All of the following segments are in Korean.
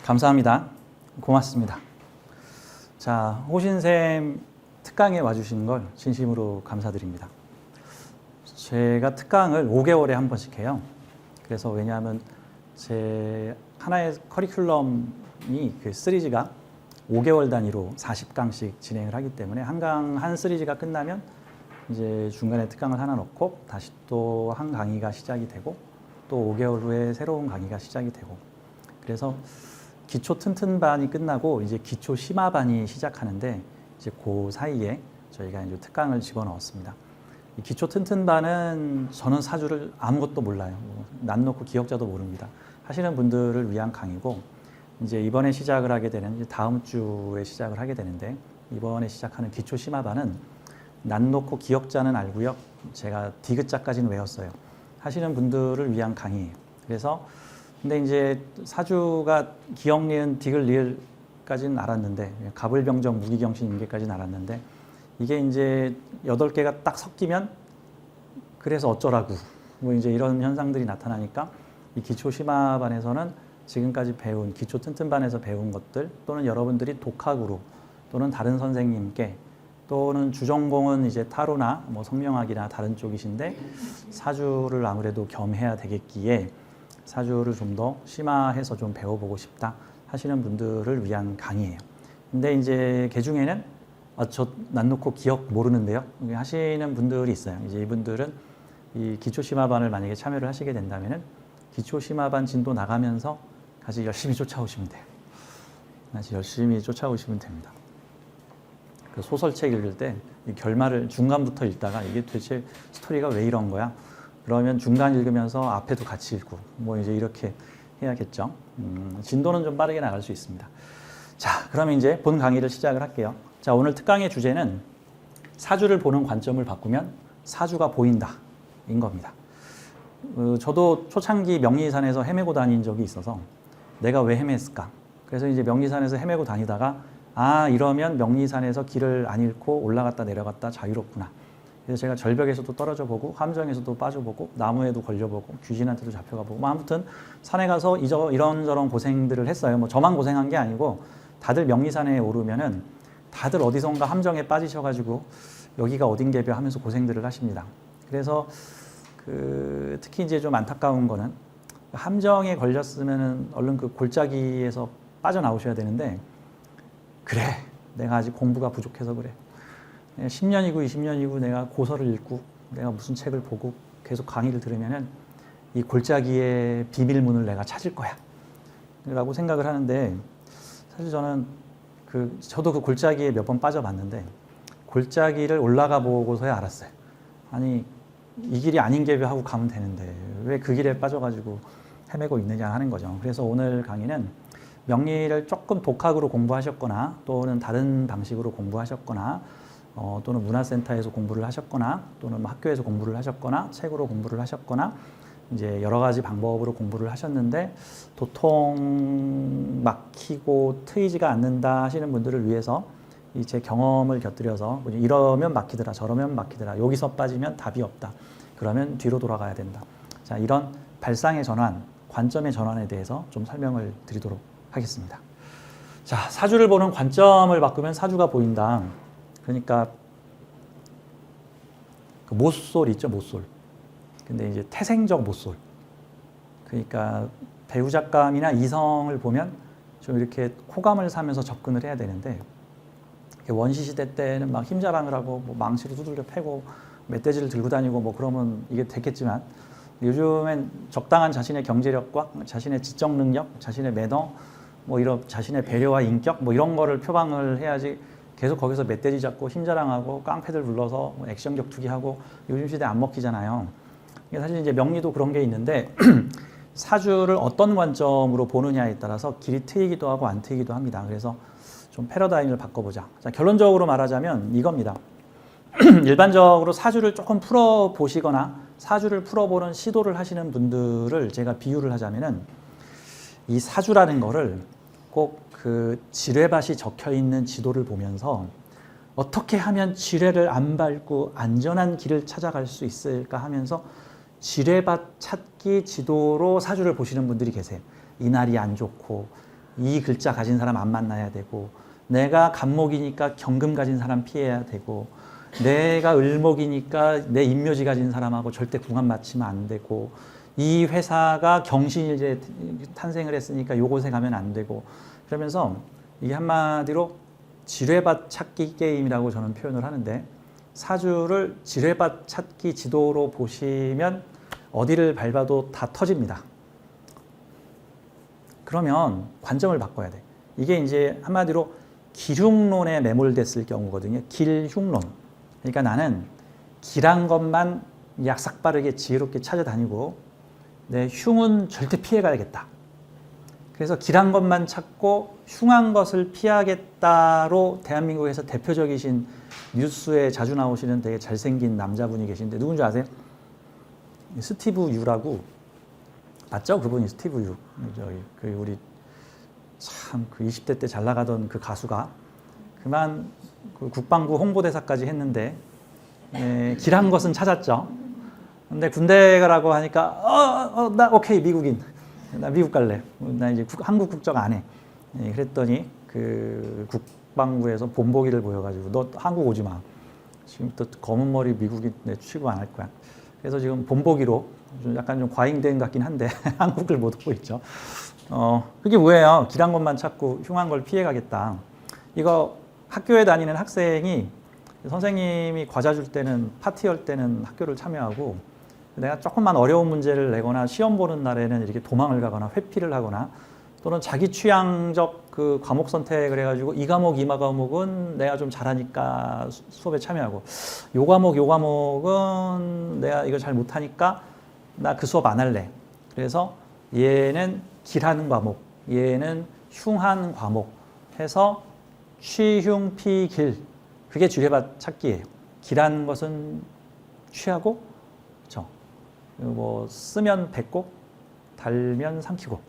감사합니다. 고맙습니다. 자, 호신쌤 특강에 와주신 걸 진심으로 감사드립니다. 제가 특강을 5개월에 한 번씩 해요. 그래서 왜냐하면 제 하나의 커리큘럼이 그 시리즈가 5개월 단위로 40강씩 진행을 하기 때문에 한 시리즈가 끝나면 이제 중간에 특강을 하나 넣고 다시 또 한 강의가 시작이 되고 또 5개월 후에 새로운 강의가 시작이 되고, 그래서 기초 튼튼반이 끝나고 이제 기초 심화반이 시작하는데 이제 그 사이에 저희가 이제 특강을 집어넣었습니다. 이 기초 튼튼반은 저는 사주를 아무것도 몰라요. 난 놓고 기억자도 모릅니다. 하시는 분들을 위한 강의고, 이제 이번에 시작을 하게 되는, 이제 다음 주에 시작을 하게 되는데, 이번에 시작하는 기초 심화반은 난 놓고 기억자는 알고요. 제가 디귿자까지는 외웠어요. 하시는 분들을 위한 강의예요. 그래서 근데 이제 사주가 기억, 니은, 디귿, 리을까지는 알았는데, 갑을병정, 무기경신, 임계까지는 알았는데, 이게 이제 8개가 딱 섞이면 그래서 어쩌라고 뭐 이제 이런 현상들이 나타나니까 이 기초 심화반에서는 지금까지 배운 기초 튼튼반에서 배운 것들, 또는 여러분들이 독학으로 또는 다른 선생님께, 또는 주전공은 이제 타로나 뭐 성명학이나 다른 쪽이신데 사주를 아무래도 겸해야 되겠기에 사주를 좀 더 심화해서 좀 배워보고 싶다 하시는 분들을 위한 강의예요. 근데 이제 그 중에는 저 난 놓고 기억 모르는데요 하시는 분들이 있어요. 이제 이분들은 이 기초 심화반을 만약에 참여를 하시게 된다면은 기초 심화반 진도 나가면서 같이 열심히 쫓아오시면 돼요. 같이 열심히 쫓아오시면 됩니다. 그 소설책 읽을 때 이 결말을 중간부터 읽다가 이게 도대체 스토리가 왜 이런 거야? 그러면 중간 읽으면서 앞에도 같이 읽고 뭐 이제 이렇게 해야겠죠. 진도는 좀 빠르게 나갈 수 있습니다. 자, 그러면 이제 본 강의를 시작을 할게요. 자, 오늘 특강의 주제는 사주를 보는 관점을 바꾸면 사주가 보인다 인 겁니다. 저도 초창기 명리산에서 헤매고 다닌 적이 있어서 내가 왜 헤맸을까? 그래서 이제 명리산에서 헤매고 다니다가 이러면 명리산에서 길을 안 잃고 올라갔다 내려갔다 자유롭구나. 그래서 제가 절벽에서도 떨어져 보고 함정에서도 빠져보고 나무에도 걸려보고 귀신한테도 잡혀가보고 뭐 아무튼 산에 가서 이런저런 고생들을 했어요. 뭐 저만 고생한 게 아니고 다들 명리산에 오르면은 다들 어디선가 함정에 빠지셔가지고 여기가 어딘게벼 하면서 고생들을 하십니다. 그래서 특히 이제 좀 안타까운 거는 함정에 걸렸으면은 얼른 그 골짜기에서 빠져나오셔야 되는데, 그래 내가 아직 공부가 부족해서 그래, 10년이고 20년이고 내가 고서를 읽고 내가 무슨 책을 보고 계속 강의를 들으면은 이 골짜기의 비밀문을 내가 찾을 거야 라고 생각을 하는데, 사실 저는 저도 그 골짜기에 몇 번 빠져봤는데 골짜기를 올라가 보고서야 알았어요. 아니 이 길이 아닌 게벼 하고 가면 되는데 왜 그 길에 빠져가지고 헤매고 있느냐 하는 거죠. 그래서 오늘 강의는 명리를 조금 독학으로 공부하셨거나 또는 다른 방식으로 공부하셨거나 또는 문화센터에서 공부를 하셨거나 또는 학교에서 공부를 하셨거나 책으로 공부를 하셨거나 이제 여러 가지 방법으로 공부를 하셨는데 도통 막히고 트이지가 않는다 하시는 분들을 위해서 제 경험을 곁들여서 이러면 막히더라 저러면 막히더라 여기서 빠지면 답이 없다 그러면 뒤로 돌아가야 된다. 자, 이런 발상의 전환, 관점의 전환에 대해서 좀 설명을 드리도록 하겠습니다. 자, 사주를 보는 관점을 바꾸면 사주가 보인다. 그러니까 그 모쏠 있죠, 모쏠. 근데 이제 태생적 모쏠. 그러니까 배우작감이나 이성을 보면 좀 이렇게 호감을 사면서 접근을 해야 되는데, 원시시대 때는 막 힘자랑을 하고 뭐 망치로 두들겨 패고 멧돼지를 들고 다니고 뭐 그러면 이게 됐겠지만, 요즘엔 적당한 자신의 경제력과 자신의 지적 능력, 자신의 매너, 뭐 이런 자신의 배려와 인격 뭐 이런 거를 표방을 해야지 계속 거기서 멧돼지 잡고 힘자랑하고 깡패들 불러서 뭐 액션 격투기하고 요즘 시대 안 먹히잖아요. 사실 이제 명리도 그런 게 있는데 사주를 어떤 관점으로 보느냐에 따라서 길이 트이기도 하고 안 트이기도 합니다. 그래서 좀 패러다임을 바꿔보자. 자, 결론적으로 말하자면 이겁니다. 일반적으로 사주를 조금 풀어보시거나 사주를 풀어보는 시도를 하시는 분들을 제가 비유를 하자면은 이 사주라는 거를 꼭 그 지뢰밭이 적혀 있는 지도를 보면서 어떻게 하면 지뢰를 안 밟고 안전한 길을 찾아갈 수 있을까 하면서 지뢰밭 찾기 지도로 사주를 보시는 분들이 계세요. 이날이 안 좋고 이 글자 가진 사람 안 만나야 되고 내가 간목이니까 경금 가진 사람 피해야 되고 내가 을목이니까 내 인묘지 가진 사람하고 절대 궁합 맞추면 안 되고 이 회사가 경신일제 탄생을 했으니까 요곳에 가면 안 되고 그러면서 이게 한마디로 지뢰밭 찾기 게임이라고 저는 표현을 하는데 사주를 지뢰밭 찾기 지도로 보시면 어디를 밟아도 다 터집니다. 그러면 관점을 바꿔야 돼. 이게 이제 한마디로 길흉론에 매몰됐을 경우거든요. 길흉론. 그러니까 나는 길한 것만 약삭빠르게 지혜롭게 찾아다니고 내 흉은 절대 피해가야겠다. 그래서 길한 것만 찾고 흉한 것을 피하겠다로 대한민국에서 대표적이신 뉴스에 자주 나오시는 되게 잘생긴 남자분이 계신데 누군지 아세요? 스티브 유라고 맞죠? 그분이 스티브 유. 저기 그 우리 참 그 20대 때 잘 나가던 그 가수가 그만 그 국방부 홍보대사까지 했는데 길한 것은 찾았죠. 근데 군대 가라고 하니까 나 오케이 미국인. 나 미국 갈래. 나 이제 한국 국적 안 해. 그랬더니 그 국방부에서 본보기를 보여가지고 너 한국 오지 마. 지금부터 검은 머리 미국인 내 취급 안 할 거야. 그래서 지금 본보기로 좀 약간 좀 과잉된 것 같긴 한데 한국을 못 오고 있죠. 그게 뭐예요? 길한 것만 찾고 흉한 걸 피해가겠다. 이거 학교에 다니는 학생이 선생님이 과자 줄 때는 파티 할 때는 학교를 참여하고 내가 조금만 어려운 문제를 내거나 시험 보는 날에는 이렇게 도망을 가거나 회피를 하거나 또는 자기 취향적 그 과목 선택을 해가지고 이 과목은 내가 좀 잘하니까 수업에 참여하고 요 과목은 내가 이거 잘 못하니까 나 그 수업 안 할래. 그래서 얘는 길한 과목, 얘는 흉한 과목 해서 취흉피길 그게 지뢰밭 찾기예요. 길한 것은 취하고 그렇죠. 뭐 쓰면 뱉고 달면 삼키고.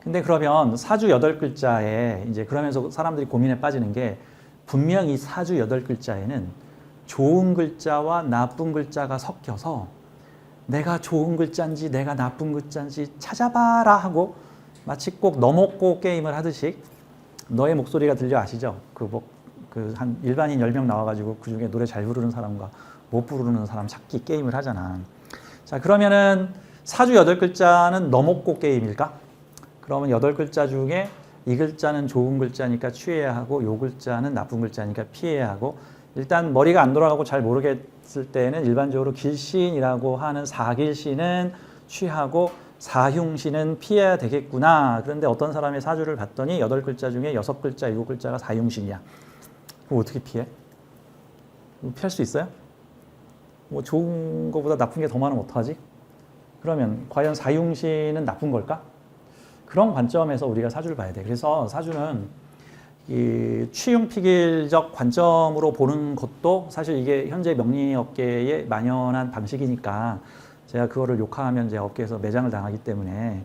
근데 그러면 사주 8글자에 이제 그러면서 사람들이 고민에 빠지는 게 분명 이 사주 8글자에는 좋은 글자와 나쁜 글자가 섞여서 내가 좋은 글자인지 내가 나쁜 글자인지 찾아봐라 하고 마치 꼭 너먹고 게임을 하듯이 너의 목소리가 들려 아시죠? 한 일반인 10명 나와가지고 그 중에 노래 잘 부르는 사람과 못 부르는 사람 찾기 게임을 하잖아. 자, 그러면은 사주 8글자는 너먹고 게임일까? 그러면 8글자 중에 이 글자는 좋은 글자니까 취해야 하고 요 글자는 나쁜 글자니까 피해야 하고 일단 머리가 안 돌아가고 잘 모르겠을 때는 일반적으로 길신이라고 하는 사길신은 취하고 사흉신은 피해야 되겠구나. 그런데 어떤 사람의 사주를 봤더니 8글자 중에 6글자, 7글자가 사흉신이야. 그럼 어떻게 피해? 피할 수 있어요? 뭐 좋은 것보다 나쁜 게 더 많으면 어떡하지? 그러면 과연 사흉신은 나쁜 걸까? 그런 관점에서 우리가 사주를 봐야 돼. 그래서 사주는 이 취흉피길적 관점으로 보는 것도 사실 이게 현재 명리업계에 만연한 방식이니까 제가 그거를 욕하면 제 업계에서 매장을 당하기 때문에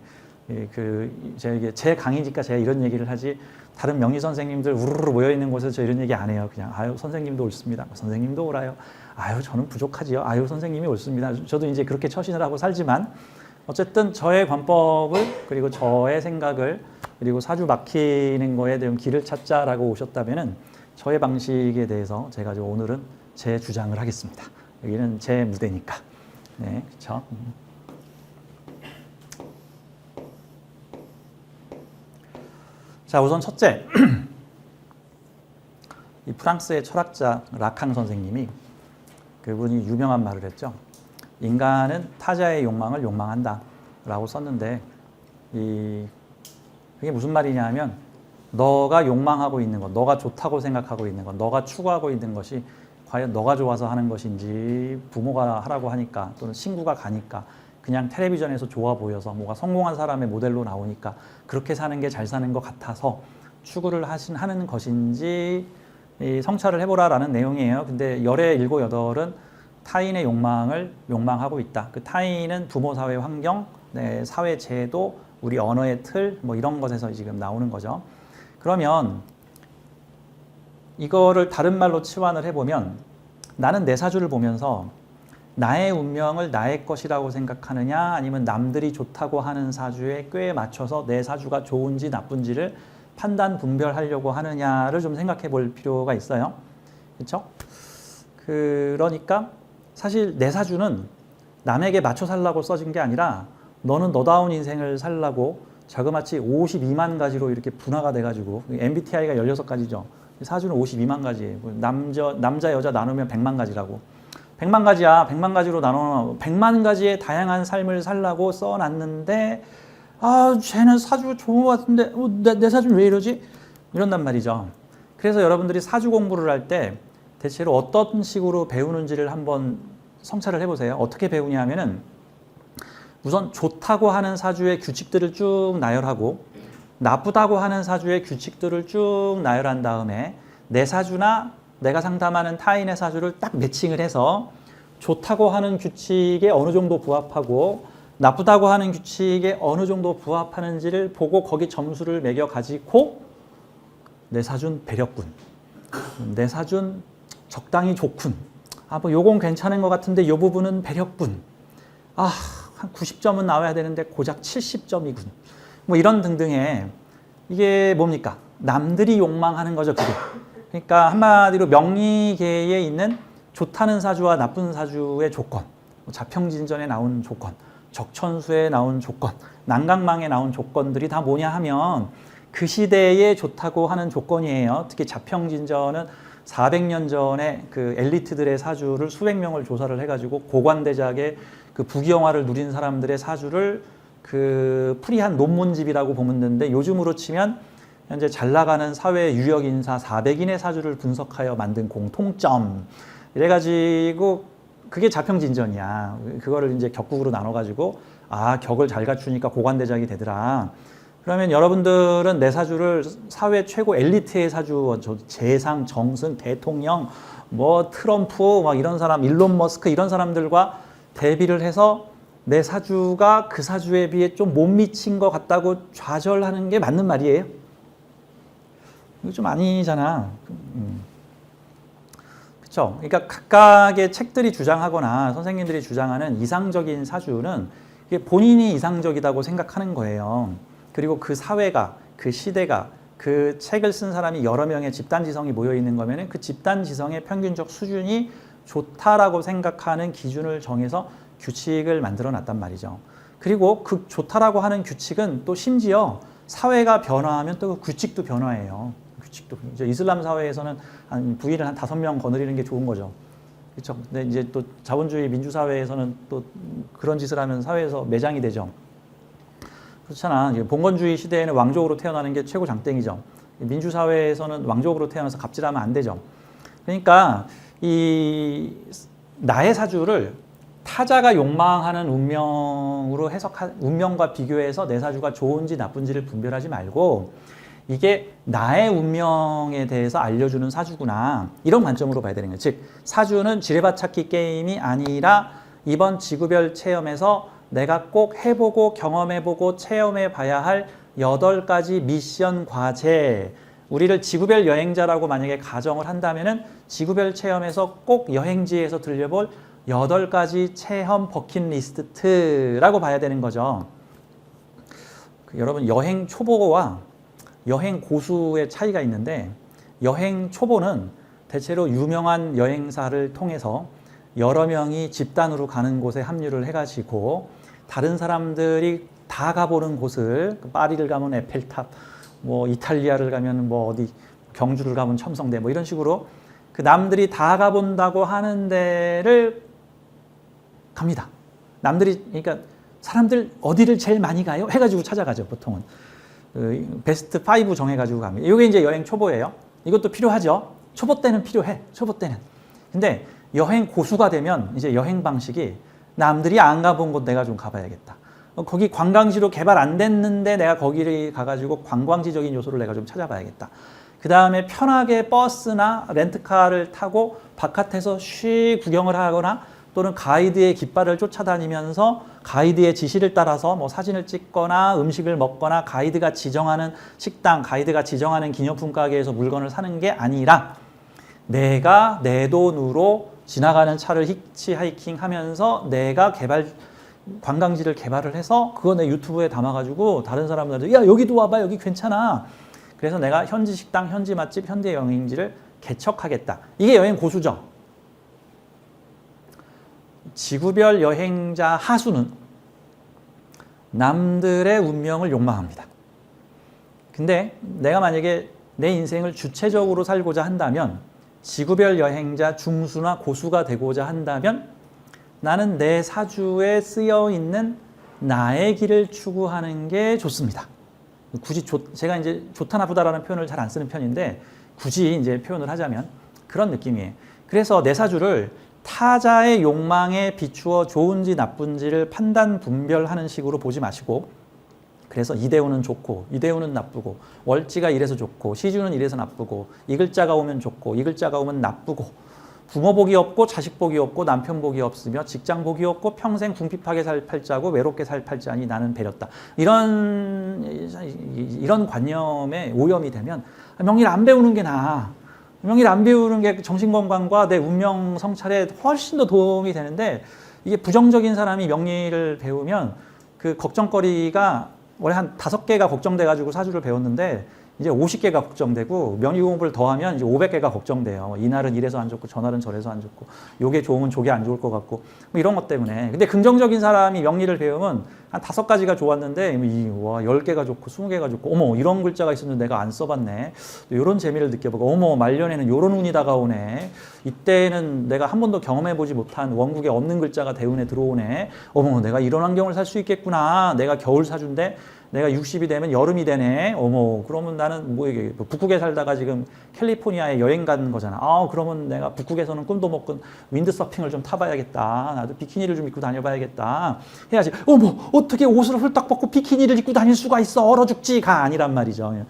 제 강의니까 제가 이런 얘기를 하지 다른 명리 선생님들 우르르 모여 있는 곳에서 저 이런 얘기 안 해요. 그냥 아유 선생님도 옳습니다. 선생님도 옳아요. 아유 저는 부족하지요. 아유 선생님이 옳습니다. 저도 이제 그렇게 처신을 하고 살지만 어쨌든 저의 관법을 그리고 저의 생각을 그리고 사주 막히는 거에 대한 길을 찾자라고 오셨다면은 저의 방식에 대해서 제가 오늘은 제 주장을 하겠습니다. 여기는 제 무대니까. 네, 그렇죠. 자, 우선 첫째, 이 프랑스의 철학자 라캉 선생님이 그분이 유명한 말을 했죠. 인간은 타자의 욕망을 욕망한다라고 썼는데 그게 무슨 말이냐 하면 너가 욕망하고 있는 것, 너가 좋다고 생각하고 있는 것, 너가 추구하고 있는 것이 과연 너가 좋아서 하는 것인지 부모가 하라고 하니까 또는 친구가 가니까 그냥 텔레비전에서 좋아 보여서 뭐가 성공한 사람의 모델로 나오니까 그렇게 사는 게 잘 사는 것 같아서 추구를 하는 것인지 성찰을 해보라라는 내용이에요. 근데 열의 7, 8은 타인의 욕망을 욕망하고 있다. 그 타인은 부모, 사회, 환경, 사회 제도, 우리 언어의 틀, 뭐 이런 것에서 지금 나오는 거죠. 그러면 이거를 다른 말로 치환을 해보면 나는 내 사주를 보면서 나의 운명을 나의 것이라고 생각하느냐 아니면 남들이 좋다고 하는 사주에 꽤 맞춰서 내 사주가 좋은지 나쁜지를 판단 분별하려고 하느냐를 좀 생각해 볼 필요가 있어요. 그렇죠? 그러니까 사실 내 사주는 남에게 맞춰 살라고 써진 게 아니라 너는 너다운 인생을 살라고 자그마치 52만 가지로 이렇게 분화가 돼가지고 MBTI가 16가지죠. 사주는 52만 가지. 남자 여자 나누면 100만 가지라고. 100만 가지야. 100만 가지로 나눠 100만 가지의 다양한 삶을 살라고 써놨는데 아 쟤는 사주 좋은 것 같은데 내 사주는 왜 이러지? 이런단 말이죠. 그래서 여러분들이 사주 공부를 할 때 대체로 어떤 식으로 배우는지를 한번 성찰을 해보세요. 어떻게 배우냐 하면은 우선 좋다고 하는 사주의 규칙들을 쭉 나열하고 나쁘다고 하는 사주의 규칙들을 쭉 나열한 다음에 내 사주나 내가 상담하는 타인의 사주를 딱 매칭을 해서 좋다고 하는 규칙에 어느 정도 부합하고 나쁘다고 하는 규칙에 어느 정도 부합하는지를 보고 거기 점수를 매겨 가지고 내 사준 배렸군. 내 사준 적당히 좋군. 아, 뭐 요건 괜찮은 것 같은데 요 부분은 배렸군. 아, 한 90점은 나와야 되는데 고작 70점이군. 뭐 이런 등등의 이게 뭡니까? 남들이 욕망하는 거죠, 그게. 그러니까 한마디로 명리계에 있는 좋다는 사주와 나쁜 사주의 조건, 자평진전에 나온 조건, 적천수에 나온 조건, 난강망에 나온 조건들이 다 뭐냐 하면 그 시대에 좋다고 하는 조건이에요. 특히 자평진전은 400년 전에 그 엘리트들의 사주를 수백 명을 조사를 해가지고 고관대작의 그 부귀영화를 누린 사람들의 사주를 그 풀이한 논문집이라고 보면 되는데 요즘으로 치면 현재 잘 나가는 사회 유력 인사 400인의 사주를 분석하여 만든 공통점. 이래가지고 그게 자평진전이야. 그거를 이제 격국으로 나눠가지고 아 격을 잘 갖추니까 고관대작이 되더라. 그러면 여러분들은 내 사주를 사회 최고 엘리트의 사주, 재상, 정승, 대통령, 뭐 트럼프, 막 이런 사람, 일론 머스크 이런 사람들과 대비를 해서 내 사주가 그 사주에 비해 좀 못 미친 것 같다고 좌절하는 게 맞는 말이에요? 이거 좀 아니잖아. 그렇죠? 그러니까 각각의 책들이 주장하거나 선생님들이 주장하는 이상적인 사주는 본인이 이상적이라고 생각하는 거예요. 그리고 그 사회가, 그 시대가, 그 책을 쓴 사람이 여러 명의 집단지성이 모여 있는 거면은 그 집단지성의 평균적 수준이 좋다라고 생각하는 기준을 정해서 규칙을 만들어 놨단 말이죠. 그리고 그 좋다라고 하는 규칙은 또 심지어 사회가 변화하면 또 그 규칙도 변화해요. 규칙도. 이제 이슬람 사회에서는 한 부인을 한 5명 거느리는 게 좋은 거죠. 그렇죠. 근데 이제 또 자본주의 민주사회에서는 또 그런 짓을 하면 사회에서 매장이 되죠. 그렇잖아. 봉건주의 시대에는 왕족으로 태어나는 게 최고 장땡이죠. 민주사회에서는 왕족으로 태어나서 갑질하면 안 되죠. 그러니까 이 나의 사주를 타자가 욕망하는 운명으로 운명과 비교해서 내 사주가 좋은지 나쁜지를 분별하지 말고 이게 나의 운명에 대해서 알려주는 사주구나. 이런 관점으로 봐야 되는 거예요. 즉 사주는 지뢰밭찾기 게임이 아니라 이번 지구별 체험에서 내가 꼭 해보고 경험해보고 체험해봐야 할 8가지 미션 과제. 우리를 지구별 여행자라고 만약에 가정을 한다면은 지구별 체험에서 꼭 여행지에서 들려볼 8가지 체험 버킷리스트라고 봐야 되는 거죠. 여러분 여행 초보와 여행 고수의 차이가 있는데 여행 초보는 대체로 유명한 여행사를 통해서 여러 명이 집단으로 가는 곳에 합류를 해가지고 다른 사람들이 다 가보는 곳을 파리를 가면 에펠탑, 뭐 이탈리아를 가면 뭐 어디 경주를 가면 첨성대 뭐 이런 식으로 그 남들이 다 가본다고 하는 데를 갑니다. 남들이 그러니까 사람들 어디를 제일 많이 가요? 해가지고 찾아가죠 보통은. 베스트 5 정해가지고 갑니다. 이게 이제 여행 초보예요. 이것도 필요하죠. 초보 때는 필요해. 초보 때는. 근데 여행 고수가 되면 이제 여행 방식이 남들이 안 가본 곳 내가 좀 가봐야겠다. 거기 관광지로 개발 안 됐는데 내가 거기를 가가지고 관광지적인 요소를 내가 좀 찾아봐야겠다. 그 다음에 편하게 버스나 렌트카를 타고 바깥에서 쉬 구경을 하거나 또는 가이드의 깃발을 쫓아다니면서 가이드의 지시를 따라서 뭐 사진을 찍거나 음식을 먹거나 가이드가 지정하는 식당, 가이드가 지정하는 기념품 가게에서 물건을 사는 게 아니라 내가 내 돈으로 지나가는 차를 히치하이킹 하면서 내가 관광지를 개발을 해서 그거 내 유튜브에 담아가지고 다른 사람들한테 야 여기도 와봐 여기 괜찮아. 그래서 내가 현지 식당, 현지 맛집, 현지 여행지를 개척하겠다. 이게 여행 고수죠. 지구별 여행자 하수는 남들의 운명을 욕망합니다. 근데 내가 만약에 내 인생을 주체적으로 살고자 한다면 지구별 여행자 중수나 고수가 되고자 한다면 나는 내 사주에 쓰여 있는 나의 길을 추구하는 게 좋습니다. 굳이 제가 이제 좋다 나쁘다라는 표현을 잘 안 쓰는 편인데 굳이 이제 표현을 하자면 그런 느낌이에요. 그래서 내 사주를 타자의 욕망에 비추어 좋은지 나쁜지를 판단 분별하는 식으로 보지 마시고 그래서 이대우는 좋고 이대우는 나쁘고 월지가 이래서 좋고 시주는 이래서 나쁘고 이 글자가 오면 좋고 이 글자가 오면 나쁘고 부모 복이 없고 자식 복이 없고 남편 복이 없으며 직장 복이 없고 평생 궁핍하게 살 팔자고 외롭게 살 팔자니 나는 배렸다. 이런 관념에 오염이 되면 명리를 안 배우는 게 나아. 명리를 안 배우는 게 정신건강과 내 운명 성찰에 훨씬 더 도움이 되는데 이게 부정적인 사람이 명리를 배우면 그 걱정거리가 원래 한 5개가 걱정돼가지고 사주를 배웠는데 이제 50개가 걱정되고 명리 공부를 더하면 이제 500개가 걱정돼요. 이날은 이래서 안 좋고 저날은 저래서 안 좋고 요게 좋으면 저게 안 좋을 것 같고 뭐 이런 것 때문에. 근데 긍정적인 사람이 명리를 배우면 한 5가지가 좋았는데 와 10개가 좋고 20개가 좋고 어머 이런 글자가 있었는데 내가 안 써봤네. 이런 재미를 느껴보고 어머 말년에는 요런 운이 다가오네. 이때는 내가 한 번도 경험해보지 못한 원국에 없는 글자가 대운에 들어오네. 어머 내가 이런 환경을 살 수 있겠구나. 내가 겨울 사주인데 내가 60이 되면 여름이 되네. 어머, 그러면 나는 뭐 이게 북극에 살다가 지금 캘리포니아에 여행 간 거잖아. 아, 그러면 내가 북극에서는 꿈도 못 꾼 윈드서핑을 좀 타봐야겠다. 나도 비키니를 좀 입고 다녀봐야겠다. 해야지. 어머, 어떻게 옷을 훌딱 벗고 비키니를 입고 다닐 수가 있어? 얼어 죽지가 아니란 말이죠.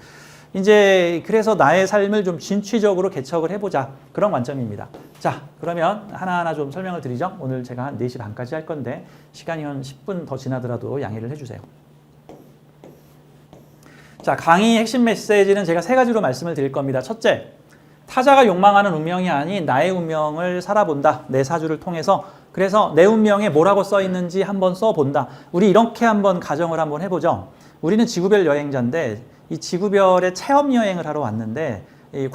이제 그래서 나의 삶을 좀 진취적으로 개척을 해보자. 그런 관점입니다. 자, 그러면 하나하나 좀 설명을 드리죠. 오늘 제가 한 4시 반까지 할 건데 시간이 한 10분 더 지나더라도 양해를 해주세요. 자, 강의 핵심 메시지는 제가 3가지로 말씀을 드릴 겁니다. 첫째, 타자가 욕망하는 운명이 아닌 나의 운명을 살아본다. 내 사주를 통해서. 그래서 내 운명에 뭐라고 써 있는지 한번 써본다. 우리 이렇게 한번 가정을 한번 해보죠. 우리는 지구별 여행자인데 이 지구별의 체험 여행을 하러 왔는데 이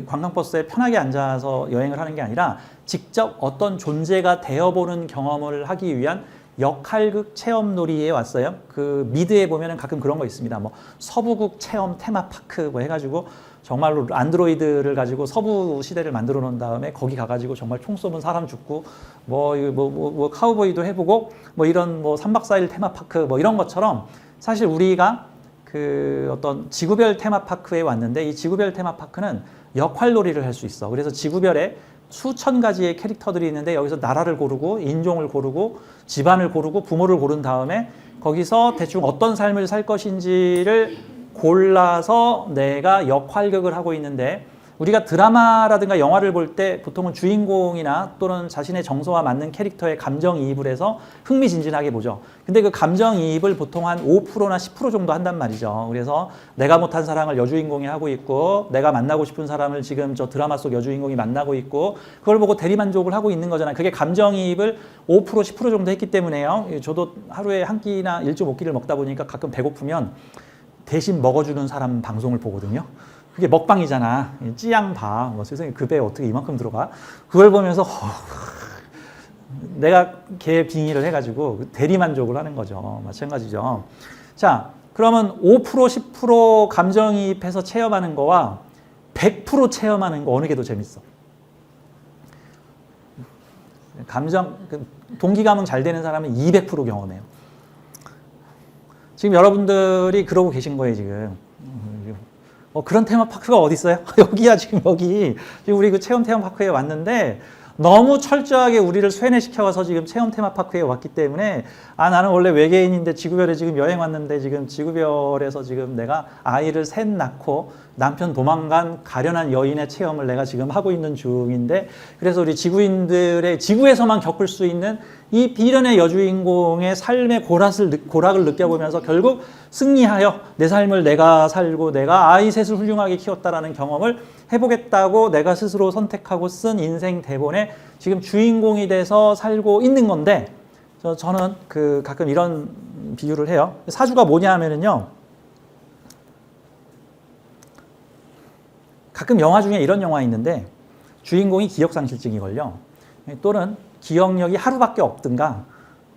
관광버스에 편하게 앉아서 여행을 하는 게 아니라 직접 어떤 존재가 되어보는 경험을 하기 위한 역할극 체험놀이에 왔어요. 그 미드에 보면은 가끔 그런 거 있습니다. 뭐 서부국 체험 테마파크 뭐 해가지고 정말로 안드로이드를 가지고 서부 시대를 만들어 놓은 다음에 거기 가가지고 정말 총 쏘면 사람 죽고 뭐 카우보이도 해보고 뭐 이런 뭐 3박 4일 테마파크 뭐 이런 것처럼 사실 우리가 그 어떤 지구별 테마파크에 왔는데 이 지구별 테마파크는 역할놀이를 할 수 있어. 그래서 지구별에 수천 가지의 캐릭터들이 있는데 여기서 나라를 고르고 인종을 고르고 집안을 고르고 부모를 고른 다음에 거기서 대충 어떤 삶을 살 것인지를 골라서 내가 역할극을 하고 있는데 우리가 드라마라든가 영화를 볼 때 보통은 주인공이나 또는 자신의 정서와 맞는 캐릭터에 감정이입을 해서 흥미진진하게 보죠. 근데 그 감정이입을 보통 한 5%나 10% 정도 한단 말이죠. 그래서 내가 못한 사랑을 여주인공이 하고 있고 내가 만나고 싶은 사람을 지금 저 드라마 속 여주인공이 만나고 있고 그걸 보고 대리만족을 하고 있는 거잖아요. 그게 감정이입을 5% 10% 정도 했기 때문에요. 저도 하루에 한 끼나 1.5끼를 먹다 보니까 가끔 배고프면 대신 먹어주는 사람 방송을 보거든요. 그게 먹방이잖아. 찌양밥. 뭐 세상에 그 배에 어떻게 이만큼 들어가? 그걸 보면서 내가 걔 빙의를 해가지고 대리만족을 하는 거죠. 마찬가지죠. 자, 그러면 5% 10% 감정이입해서 체험하는 거와 100% 체험하는 거 어느 게 더 재밌어? 동기감흥 잘 되는 사람은 200% 경험해요. 지금 여러분들이 그러고 계신 거예요, 지금. 그런 테마파크가 어디 있어요? 여기야, 지금 여기. 지금 우리 그 체험 테마파크에 왔는데 너무 철저하게 우리를 쇠뇌시켜서 지금 체험 테마파크에 왔기 때문에 나는 원래 외계인인데 지구별에 지금 여행 왔는데 지금 지구별에서 지금 내가 아이를 셋 낳고 남편 도망간 가련한 여인의 체험을 내가 지금 하고 있는 중인데, 그래서 우리 지구인들의 지구에서만 겪을 수 있는 이 비련의 여주인공의 삶의 고락을 느껴보면서 결국 승리하여 내 삶을 내가 살고 내가 아이 셋을 훌륭하게 키웠다라는 경험을 해보겠다고 내가 스스로 선택하고 쓴 인생 대본에 지금 주인공이 돼서 살고 있는 건데, 저는 가끔 이런 비유를 해요. 사주가 뭐냐 하면은요, 가끔 영화 중에 이런 영화 있는데 주인공이 기억상실증이 걸려, 또는 기억력이 하루밖에 없든가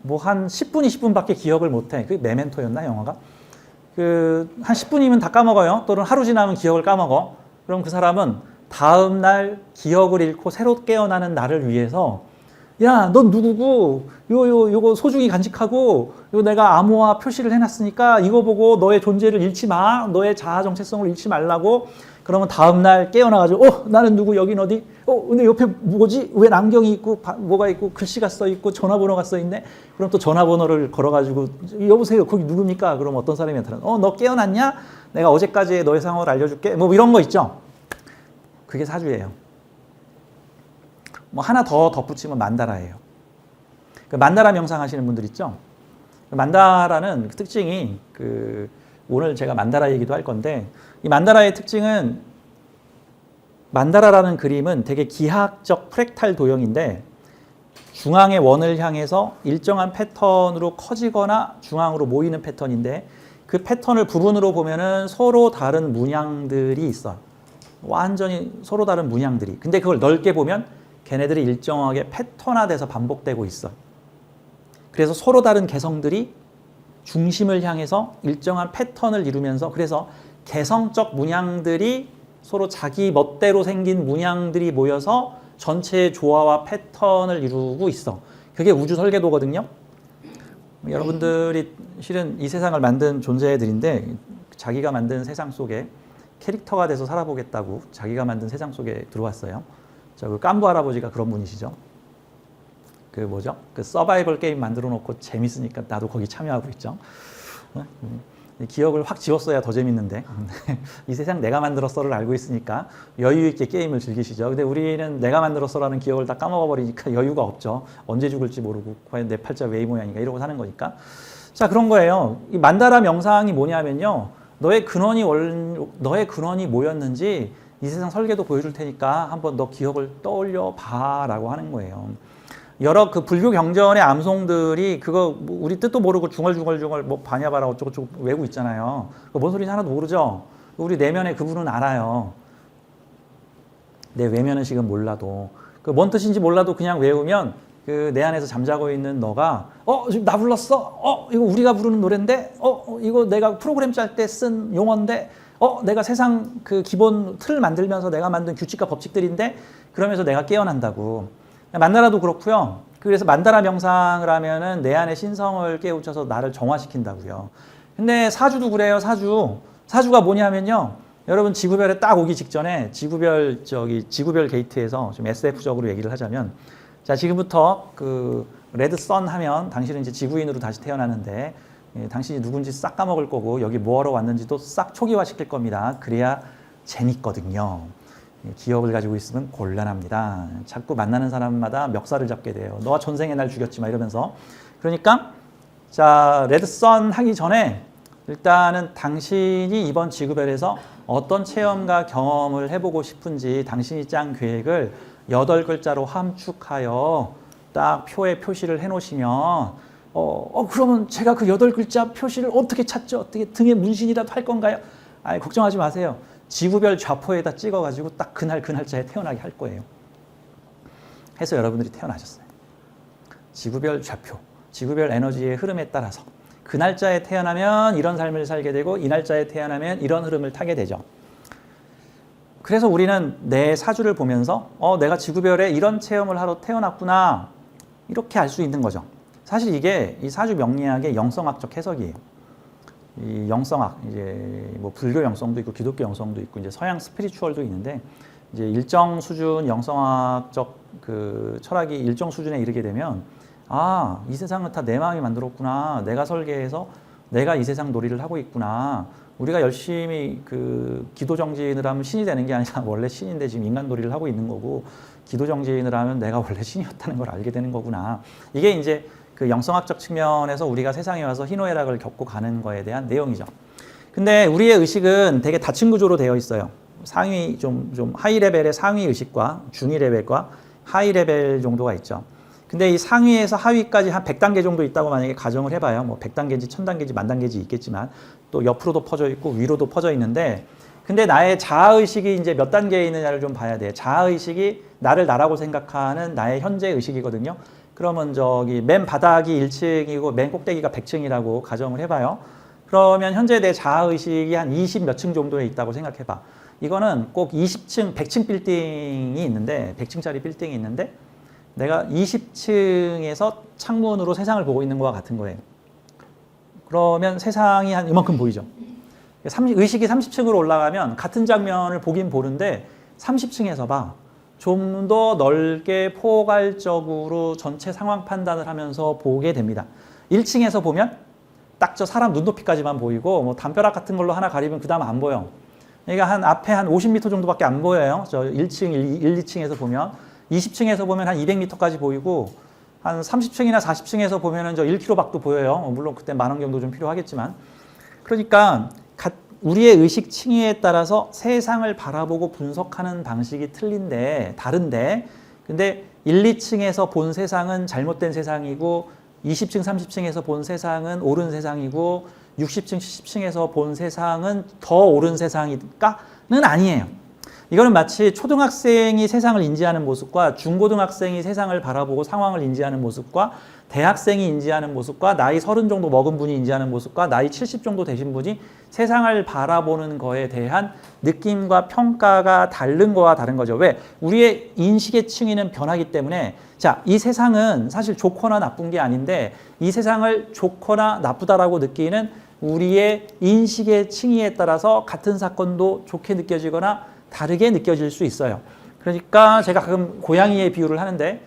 뭐 한 10분, 20분밖에 기억을 못해. 그게 메멘토였나 영화가? 한 10분이면 다 까먹어요. 또는 하루 지나면 기억을 까먹어. 그럼 그 사람은 다음 날 기억을 잃고 새로 깨어나는 나를 위해서, 야, 넌 누구고, 요거 소중히 간직하고, 요 내가 암호화 표시를 해놨으니까 이거 보고 너의 존재를 잃지 마. 너의 자아 정체성을 잃지 말라고. 그러면 다음날 깨어나가지고, 나는 누구, 여긴 어디? 근데 옆에 뭐지? 왜 안경이 있고, 뭐가 있고, 글씨가 써 있고, 전화번호가 써 있네? 그럼 또 전화번호를 걸어가지고, 여보세요, 거기 누굽니까? 그럼 어떤 사람이 나타나? 너 깨어났냐? 내가 어제까지의 너의 상황을 알려줄게. 뭐 이런 거 있죠? 그게 사주예요. 뭐 하나 더 덧붙이면 만다라예요. 만다라 명상 하시는 분들 있죠? 만다라는 특징이, 오늘 제가 만다라 얘기도 할 건데, 이 만다라의 특징은, 만다라라는 그림은 되게 기하학적 프랙탈 도형인데 중앙의 원을 향해서 일정한 패턴으로 커지거나 중앙으로 모이는 패턴인데, 그 패턴을 부분으로 보면은 서로 다른 문양들이 있어. 완전히 서로 다른 문양들이. 근데 그걸 넓게 보면 걔네들이 일정하게 패턴화돼서 반복되고 있어. 그래서 서로 다른 개성들이 중심을 향해서 일정한 패턴을 이루면서, 그래서 개성적 문양들이 서로 자기 멋대로 생긴 문양들이 모여서 전체의 조화와 패턴을 이루고 있어. 그게 우주 설계도거든요. 여러분들이 실은 이 세상을 만든 존재들인데, 자기가 만든 세상 속에 캐릭터가 돼서 살아보겠다고 자기가 만든 세상 속에 들어왔어요. 그 깐부 할아버지가 그런 분이시죠. 서바이벌 게임 만들어 놓고 재밌으니까 나도 거기 참여하고 있죠. 기억을 확 지웠어야 더 재밌는데 이 세상 내가 만들었어를 알고 있으니까 여유 있게 게임을 즐기시죠. 근데 우리는 내가 만들었어라는 기억을 다 까먹어 버리니까 여유가 없죠. 언제 죽을지 모르고 과연 내 팔자 왜 이 모양인가 이러고 사는 거니까. 자, 그런 거예요. 이 만다라 명상이 뭐냐면요, 너의 근원이 뭐였는지 이 세상 설계도 보여줄 테니까 한번 너 기억을 떠올려 봐라고 하는 거예요. 여러 불교 경전의 암송들이 그거 우리 뜻도 모르고 중얼중얼 뭐 바냐바라 어쩌고저쩌고 외우고 있잖아요. 뭔 소리인지 하나도 모르죠. 우리 내면의 그분은 알아요. 내 외면의식은 몰라도, 뭔 뜻인지 몰라도 그냥 외우면 내 안에서 잠자고 있는 너가, 지금 나 불렀어? 이거 우리가 부르는 노래인데? 이거 내가 프로그램 짤 때 쓴 용어인데? 내가 세상 기본 틀 만들면서 내가 만든 규칙과 법칙들인데? 그러면서 내가 깨어난다고. 만다라도 그렇고요. 그래서 만다라 명상을 하면은 내 안의 신성을 깨우쳐서 나를 정화시킨다고요. 근데 사주도 그래요. 사주가 뭐냐면요, 여러분 지구별에 딱 오기 직전에 지구별 게이트에서 좀 SF적으로 얘기를 하자면, 자, 지금부터 레드선 하면 당신은 이제 지구인으로 다시 태어나는데, 당신이 누군지 싹 까먹을 거고 여기 뭐하러 왔는지도 싹 초기화 시킬 겁니다. 그래야 재밌거든요. 기억을 가지고 있으면 곤란합니다. 자꾸 만나는 사람마다 멱살을 잡게 돼요. 너가 전생에 날 죽였지 마 이러면서. 그러니까 자, 레드선 하기 전에 일단은 당신이 이번 지구별에서 어떤 체험과 경험을 해보고 싶은지 당신이 짠 계획을 8글자로 함축하여 딱 표에 표시를 해놓으시면, 그러면 제가 그 8글자 표시를 어떻게 찾죠? 어떻게 등에 문신이라도 할 건가요? 아니, 걱정하지 마세요. 지구별 좌표에다 찍어가지고 딱 그 날짜에 태어나게 할 거예요. 해서 여러분들이 태어나셨어요. 지구별 좌표, 지구별 에너지의 흐름에 따라서 그 날짜에 태어나면 이런 삶을 살게 되고 이 날짜에 태어나면 이런 흐름을 타게 되죠. 그래서 우리는 내 사주를 보면서 내가 지구별에 이런 체험을 하러 태어났구나 이렇게 알 수 있는 거죠. 사실 이게 이 사주 명리학의 영성학적 해석이에요. 이 영성학, 이제 뭐 불교 영성도 있고 기독교 영성도 있고 이제 서양 스피리추얼도 있는데, 이제 일정 수준 영성학적 철학이 일정 수준에 이르게 되면, 이 세상은 다 내 마음이 만들었구나. 내가 설계해서 내가 이 세상 놀이를 하고 있구나. 우리가 열심히 그 기도 정진을 하면 신이 되는 게 아니라 원래 신인데 지금 인간 놀이를 하고 있는 거고, 기도 정진을 하면 내가 원래 신이었다는 걸 알게 되는 거구나. 이게 이제 그 영성학적 측면에서 우리가 세상에 와서 희노애락을 겪고 가는 거에 대한 내용이죠. 근데 우리의 의식은 되게 다층 구조로 되어 있어요. 상위 좀 하이 레벨의 상위 의식과 중위 레벨과 하이 레벨 정도가 있죠. 근데 이 상위에서 하위까지 한 100단계 정도 있다고 만약에 가정을 해봐요. 뭐 100단계인지 1000단계인지 10,000단계인지 있겠지만 또 옆으로도 퍼져 있고 위로도 퍼져 있는데, 근데 나의 자아의식이 이제 몇 단계에 있느냐를 좀 봐야 돼. 자아의식이 나를 나라고 생각하는 나의 현재 의식이거든요. 그러면 저기 맨 바닥이 1층이고 맨 꼭대기가 100층이라고 가정을 해봐요. 그러면 현재 내 자아의식이 한 20 몇 층 정도에 있다고 생각해봐. 이거는 꼭 20층, 100층 빌딩이 있는데, 100층짜리 빌딩이 있는데 내가 20층에서 창문으로 세상을 보고 있는 것과 같은 거예요. 그러면 세상이 한 이만큼 보이죠. 의식이 30층으로 올라가면 같은 장면을 보긴 보는데 30층에서 봐. 좀 더 넓게 포괄적으로 전체 상황 판단을 하면서 보게 됩니다. 1층에서 보면 딱 저 사람 눈높이까지만 보이고, 뭐 담벼락 같은 걸로 하나 가리면 그 다음 안 보여. 그러니까 앞에 한 50m 정도밖에 안 보여요. 저 1층, 1, 2층에서 보면. 20층에서 보면 한 200m까지 보이고, 한 30층이나 40층에서 보면은 저 1km 밖도 보여요. 물론 그때 만원경도 좀 필요하겠지만. 그러니까 우리의 의식 층위에 따라서 세상을 바라보고 분석하는 방식이 다른데, 근데 1, 2층에서 본 세상은 잘못된 세상이고, 20층, 30층에서 본 세상은 옳은 세상이고, 60층, 70층에서 본 세상은 더 옳은 세상일까는 아니에요. 이거는 마치 초등학생이 세상을 인지하는 모습과 중고등학생이 세상을 바라보고 상황을 인지하는 모습과 대학생이 인지하는 모습과 나이 30 정도 먹은 분이 인지하는 모습과 나이 70 정도 되신 분이 세상을 바라보는 거에 대한 느낌과 평가가 다른 거와 다른 거죠. 왜? 우리의 인식의 층위는 변하기 때문에, 자, 이 세상은 사실 좋거나 나쁜 게 아닌데 이 세상을 좋거나 나쁘다라고 느끼는 우리의 인식의 층위에 따라서 같은 사건도 좋게 느껴지거나 다르게 느껴질 수 있어요. 그러니까 제가 가끔 고양이의 비유를 하는데,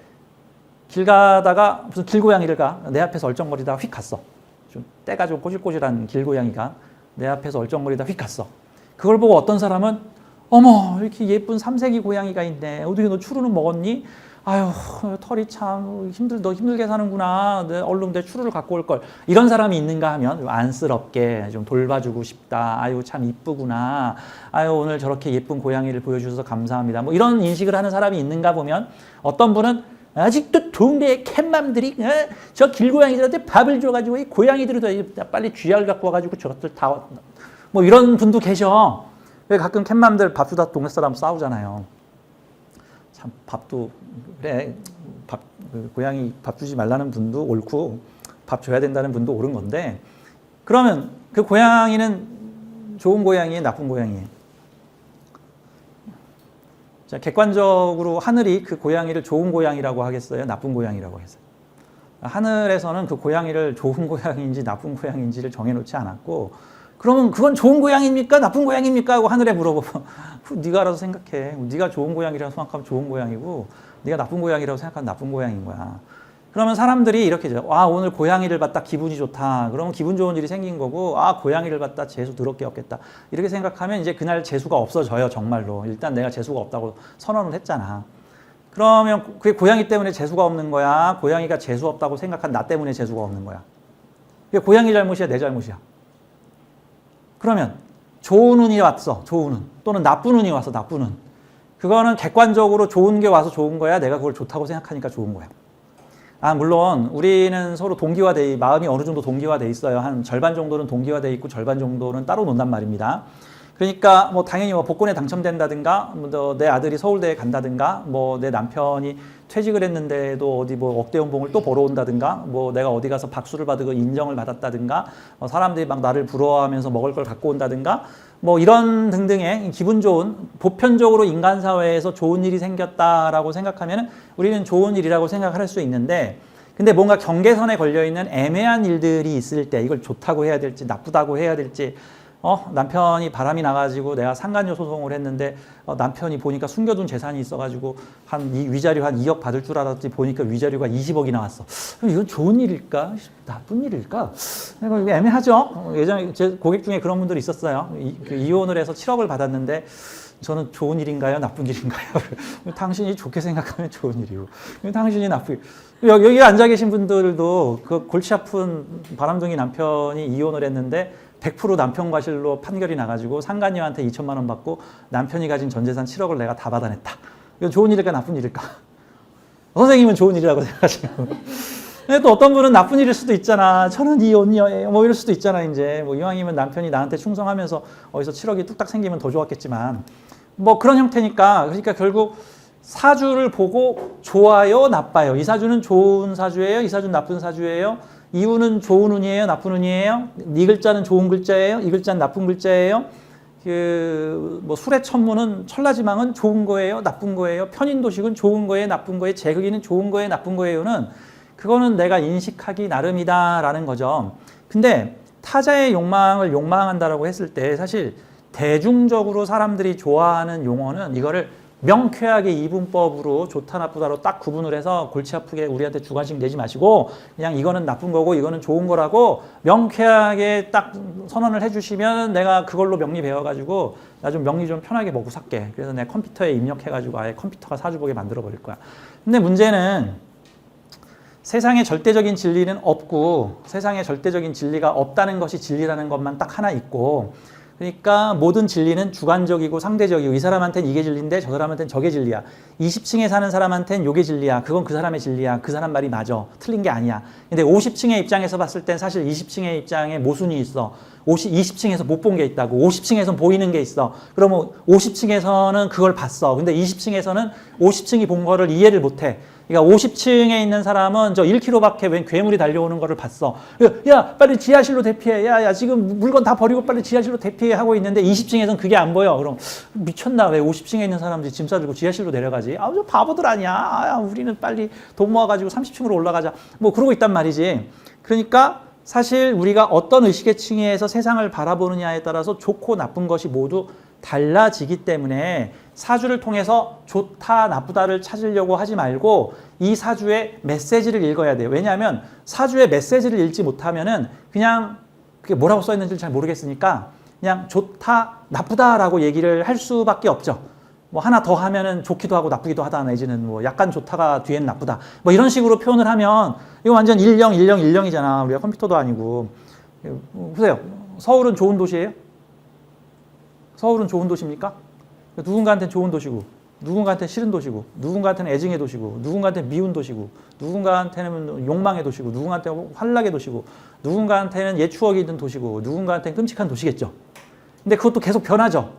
길 가다가 무슨 길고양이를 내 앞에서 얼쩡거리다가 휙 갔어. 좀 때가 좀 꼬질꼬질한 길고양이가 내 앞에서 얼쩡거리다 휙 갔어. 그걸 보고 어떤 사람은 어머, 이렇게 예쁜 삼색이 고양이가 있네. 어떻게 너 추루는 먹었니? 아유, 털이 참 너 힘들게 사는구나. 얼른 내 추루를 갖고 올 걸. 이런 사람이 있는가 하면 좀 안쓰럽게 좀 돌봐주고 싶다. 아유, 참 이쁘구나. 아유, 오늘 저렇게 예쁜 고양이를 보여주셔서 감사합니다. 뭐 이런 인식을 하는 사람이 있는가 보면, 어떤 분은 아직도 동네의 캣맘들이 저 길고양이들한테 밥을 줘가지고 이 고양이들이 빨리 쥐알 갖고 와가지고 저것들 다, 뭐 이런 분도 계셔. 왜 가끔 캣맘들 밥 주다 동네 사람 싸우잖아요. 참 밥도 그래, 고양이 밥 주지 말라는 분도 옳고 밥 줘야 된다는 분도 옳은 건데, 그러면 그 고양이는 좋은 고양이에요, 나쁜 고양이에요? 자, 객관적으로 하늘이 그 고양이를 좋은 고양이라고 하겠어요, 나쁜 고양이라고 하겠어요? 하늘에서는 그 고양이를 좋은 고양이인지 나쁜 고양이인지를 정해놓지 않았고, 그러면 그건 좋은 고양이입니까? 나쁜 고양이입니까? 하고 하늘에 물어보면 네가 알아서 생각해. 네가 좋은 고양이라고 생각하면 좋은 고양이고, 네가 나쁜 고양이라고 생각하면 나쁜 고양이인 거야. 그러면 사람들이 이렇게 해요. 아, 오늘 고양이를 봤다 기분이 좋다. 그러면 기분 좋은 일이 생긴 거고, 아, 고양이를 봤다 재수 더럽게 없겠다. 이렇게 생각하면 이제 그날 재수가 없어져요, 정말로. 일단 내가 재수가 없다고 선언을 했잖아. 그러면 그게 고양이 때문에 재수가 없는 거야? 고양이가 재수 없다고 생각한 나 때문에 재수가 없는 거야? 그게 고양이 잘못이야, 내 잘못이야? 그러면 좋은 운이 왔어, 좋은 운. 또는 나쁜 운이 왔어, 나쁜 운. 그거는 객관적으로 좋은 게 와서 좋은 거야? 내가 그걸 좋다고 생각하니까 좋은 거야? 아, 물론 우리는 서로 마음이 어느 정도 동기화돼 있어요. 한 절반 정도는 동기화돼 있고 절반 정도는 따로 논단 말입니다. 그러니까 뭐 당연히 뭐 복권에 당첨된다든가, 뭐 내 아들이 서울대에 간다든가, 뭐 내 남편이 퇴직을 했는데도 어디 뭐 억대 연봉을 또 벌어온다든가, 뭐 내가 어디 가서 박수를 받고 인정을 받았다든가, 사람들이 막 나를 부러워하면서 먹을 걸 갖고 온다든가, 뭐 이런 등등의 기분 좋은, 보편적으로 인간 사회에서 좋은 일이 생겼다라고 생각하면 우리는 좋은 일이라고 생각할 수 있는데, 근데 뭔가 경계선에 걸려 있는 애매한 일들이 있을 때 이걸 좋다고 해야 될지 나쁘다고 해야 될지 남편이 바람이 나가지고 내가 상간녀 소송을 했는데 남편이 보니까 숨겨둔 재산이 있어가지고 위자료 한 2억 받을 줄 알았더니 보니까 위자료가 20억이 나왔어. 이건 좋은 일일까? 나쁜 일일까? 이거 애매하죠? 예전에 제 고객 중에 그런 분들이 있었어요. 이혼을 해서 7억을 받았는데 저는 좋은 일인가요? 나쁜 일인가요? 당신이 좋게 생각하면 좋은 일이고 당신이 나쁘게. 여기 앉아 계신 분들도 그 골치 아픈 바람둥이 남편이 이혼을 했는데 100% 남편 과실로 판결이 나가지고 상간녀한테 2천만 원 받고 남편이 가진 전 재산 7억을 내가 다 받아냈다. 이건 좋은 일일까 나쁜 일일까? 선생님은 좋은 일이라고 생각하시고. 근데 또 어떤 분은 나쁜 일일 수도 있잖아. 저는 이혼녀예요. 뭐 이럴 수도 있잖아. 이제 뭐 이왕이면 남편이 나한테 충성하면서 어디서 7억이 뚝딱 생기면 더 좋았겠지만 뭐 그런 형태니까. 그러니까 결국 사주를 보고 좋아요, 나빠요. 이 사주는 좋은 사주예요. 이 사주는 나쁜 사주예요. 이운은 좋은 운이에요, 나쁜 운이에요. 이 글자는 좋은 글자예요. 이 글자는 나쁜 글자예요. 뭐 술의 천문은 천라지망은 좋은 거예요, 나쁜 거예요. 편인도식은 좋은 거예요, 나쁜 거예요. 제극이는 좋은 거예요, 나쁜 거예요는 그거는 내가 인식하기 나름이다라는 거죠. 근데 타자의 욕망을 욕망한다라고 했을 때 사실 대중적으로 사람들이 좋아하는 용어는 이거를 명쾌하게 이분법으로 좋다 나쁘다로 딱 구분을 해서 골치 아프게 우리한테 주관식 내지 마시고 그냥 이거는 나쁜 거고 이거는 좋은 거라고 명쾌하게 딱 선언을 해주시면 내가 그걸로 명리 배워가지고 나 좀 명리 좀 편하게 먹고 살게. 그래서 내 컴퓨터에 입력해가지고 아예 컴퓨터가 사주 보게 만들어 버릴 거야. 근데 문제는 세상에 절대적인 진리는 없고 세상에 절대적인 진리가 없다는 것이 진리라는 것만 딱 하나 있고 그러니까 모든 진리는 주관적이고 상대적이고 이 사람한테는 이게 진리인데 저 사람한테는 저게 진리야. 20층에 사는 사람한테는 요게 진리야. 그건 그 사람의 진리야. 그 사람 말이 맞아. 틀린 게 아니야. 근데 50층의 입장에서 봤을 땐 사실 20층의 입장에 모순이 있어. 20층에서 못 본 게 있다고. 50층에서는 보이는 게 있어. 그러면 50층에서는 그걸 봤어. 근데 20층에서는 50층이 본 거를 이해를 못 해. 그러니까 50층에 있는 사람은 저 1km밖에 웬 괴물이 달려오는 거를 봤어. 야, 빨리 지하실로 대피해. 야, 지금 물건 다 버리고 빨리 지하실로 대피해 하고 있는데 20층에서는 그게 안 보여. 그럼 미쳤나? 왜 50층에 있는 사람들이 짐 싸들고 지하실로 내려가지? 저 바보들 아니야. 우리는 빨리 돈 모아가지고 30층으로 올라가자. 뭐 그러고 있단 말이지. 그러니까 사실 우리가 어떤 의식의 층위에서 세상을 바라보느냐에 따라서 좋고 나쁜 것이 모두 달라지기 때문에 사주를 통해서 좋다 나쁘다를 찾으려고 하지 말고 이 사주의 메시지를 읽어야 돼요. 왜냐하면 사주의 메시지를 읽지 못하면은 그냥 그게 뭐라고 써 있는지 잘 모르겠으니까 그냥 좋다 나쁘다라고 얘기를 할 수밖에 없죠. 뭐 하나 더 하면은 좋기도 하고 나쁘기도 하다 내지는 뭐 약간 좋다가 뒤엔 나쁘다 뭐 이런 식으로 표현을 하면 이거 완전 10, 10, 10이잖아. 우리가 컴퓨터도 아니고. 보세요. 서울은 좋은 도시예요? 서울은 좋은 도시입니까? 누군가한테는 좋은 도시고 누군가한테는 싫은 도시고 누군가한테는 애증의 도시고 누군가한테는 미운 도시고 누군가한테는 욕망의 도시고 누군가한테는 환락의 도시고 누군가한테는 옛 추억이 있는 도시고 누군가한테는 끔찍한 도시겠죠. 근데 그것도 계속 변하죠.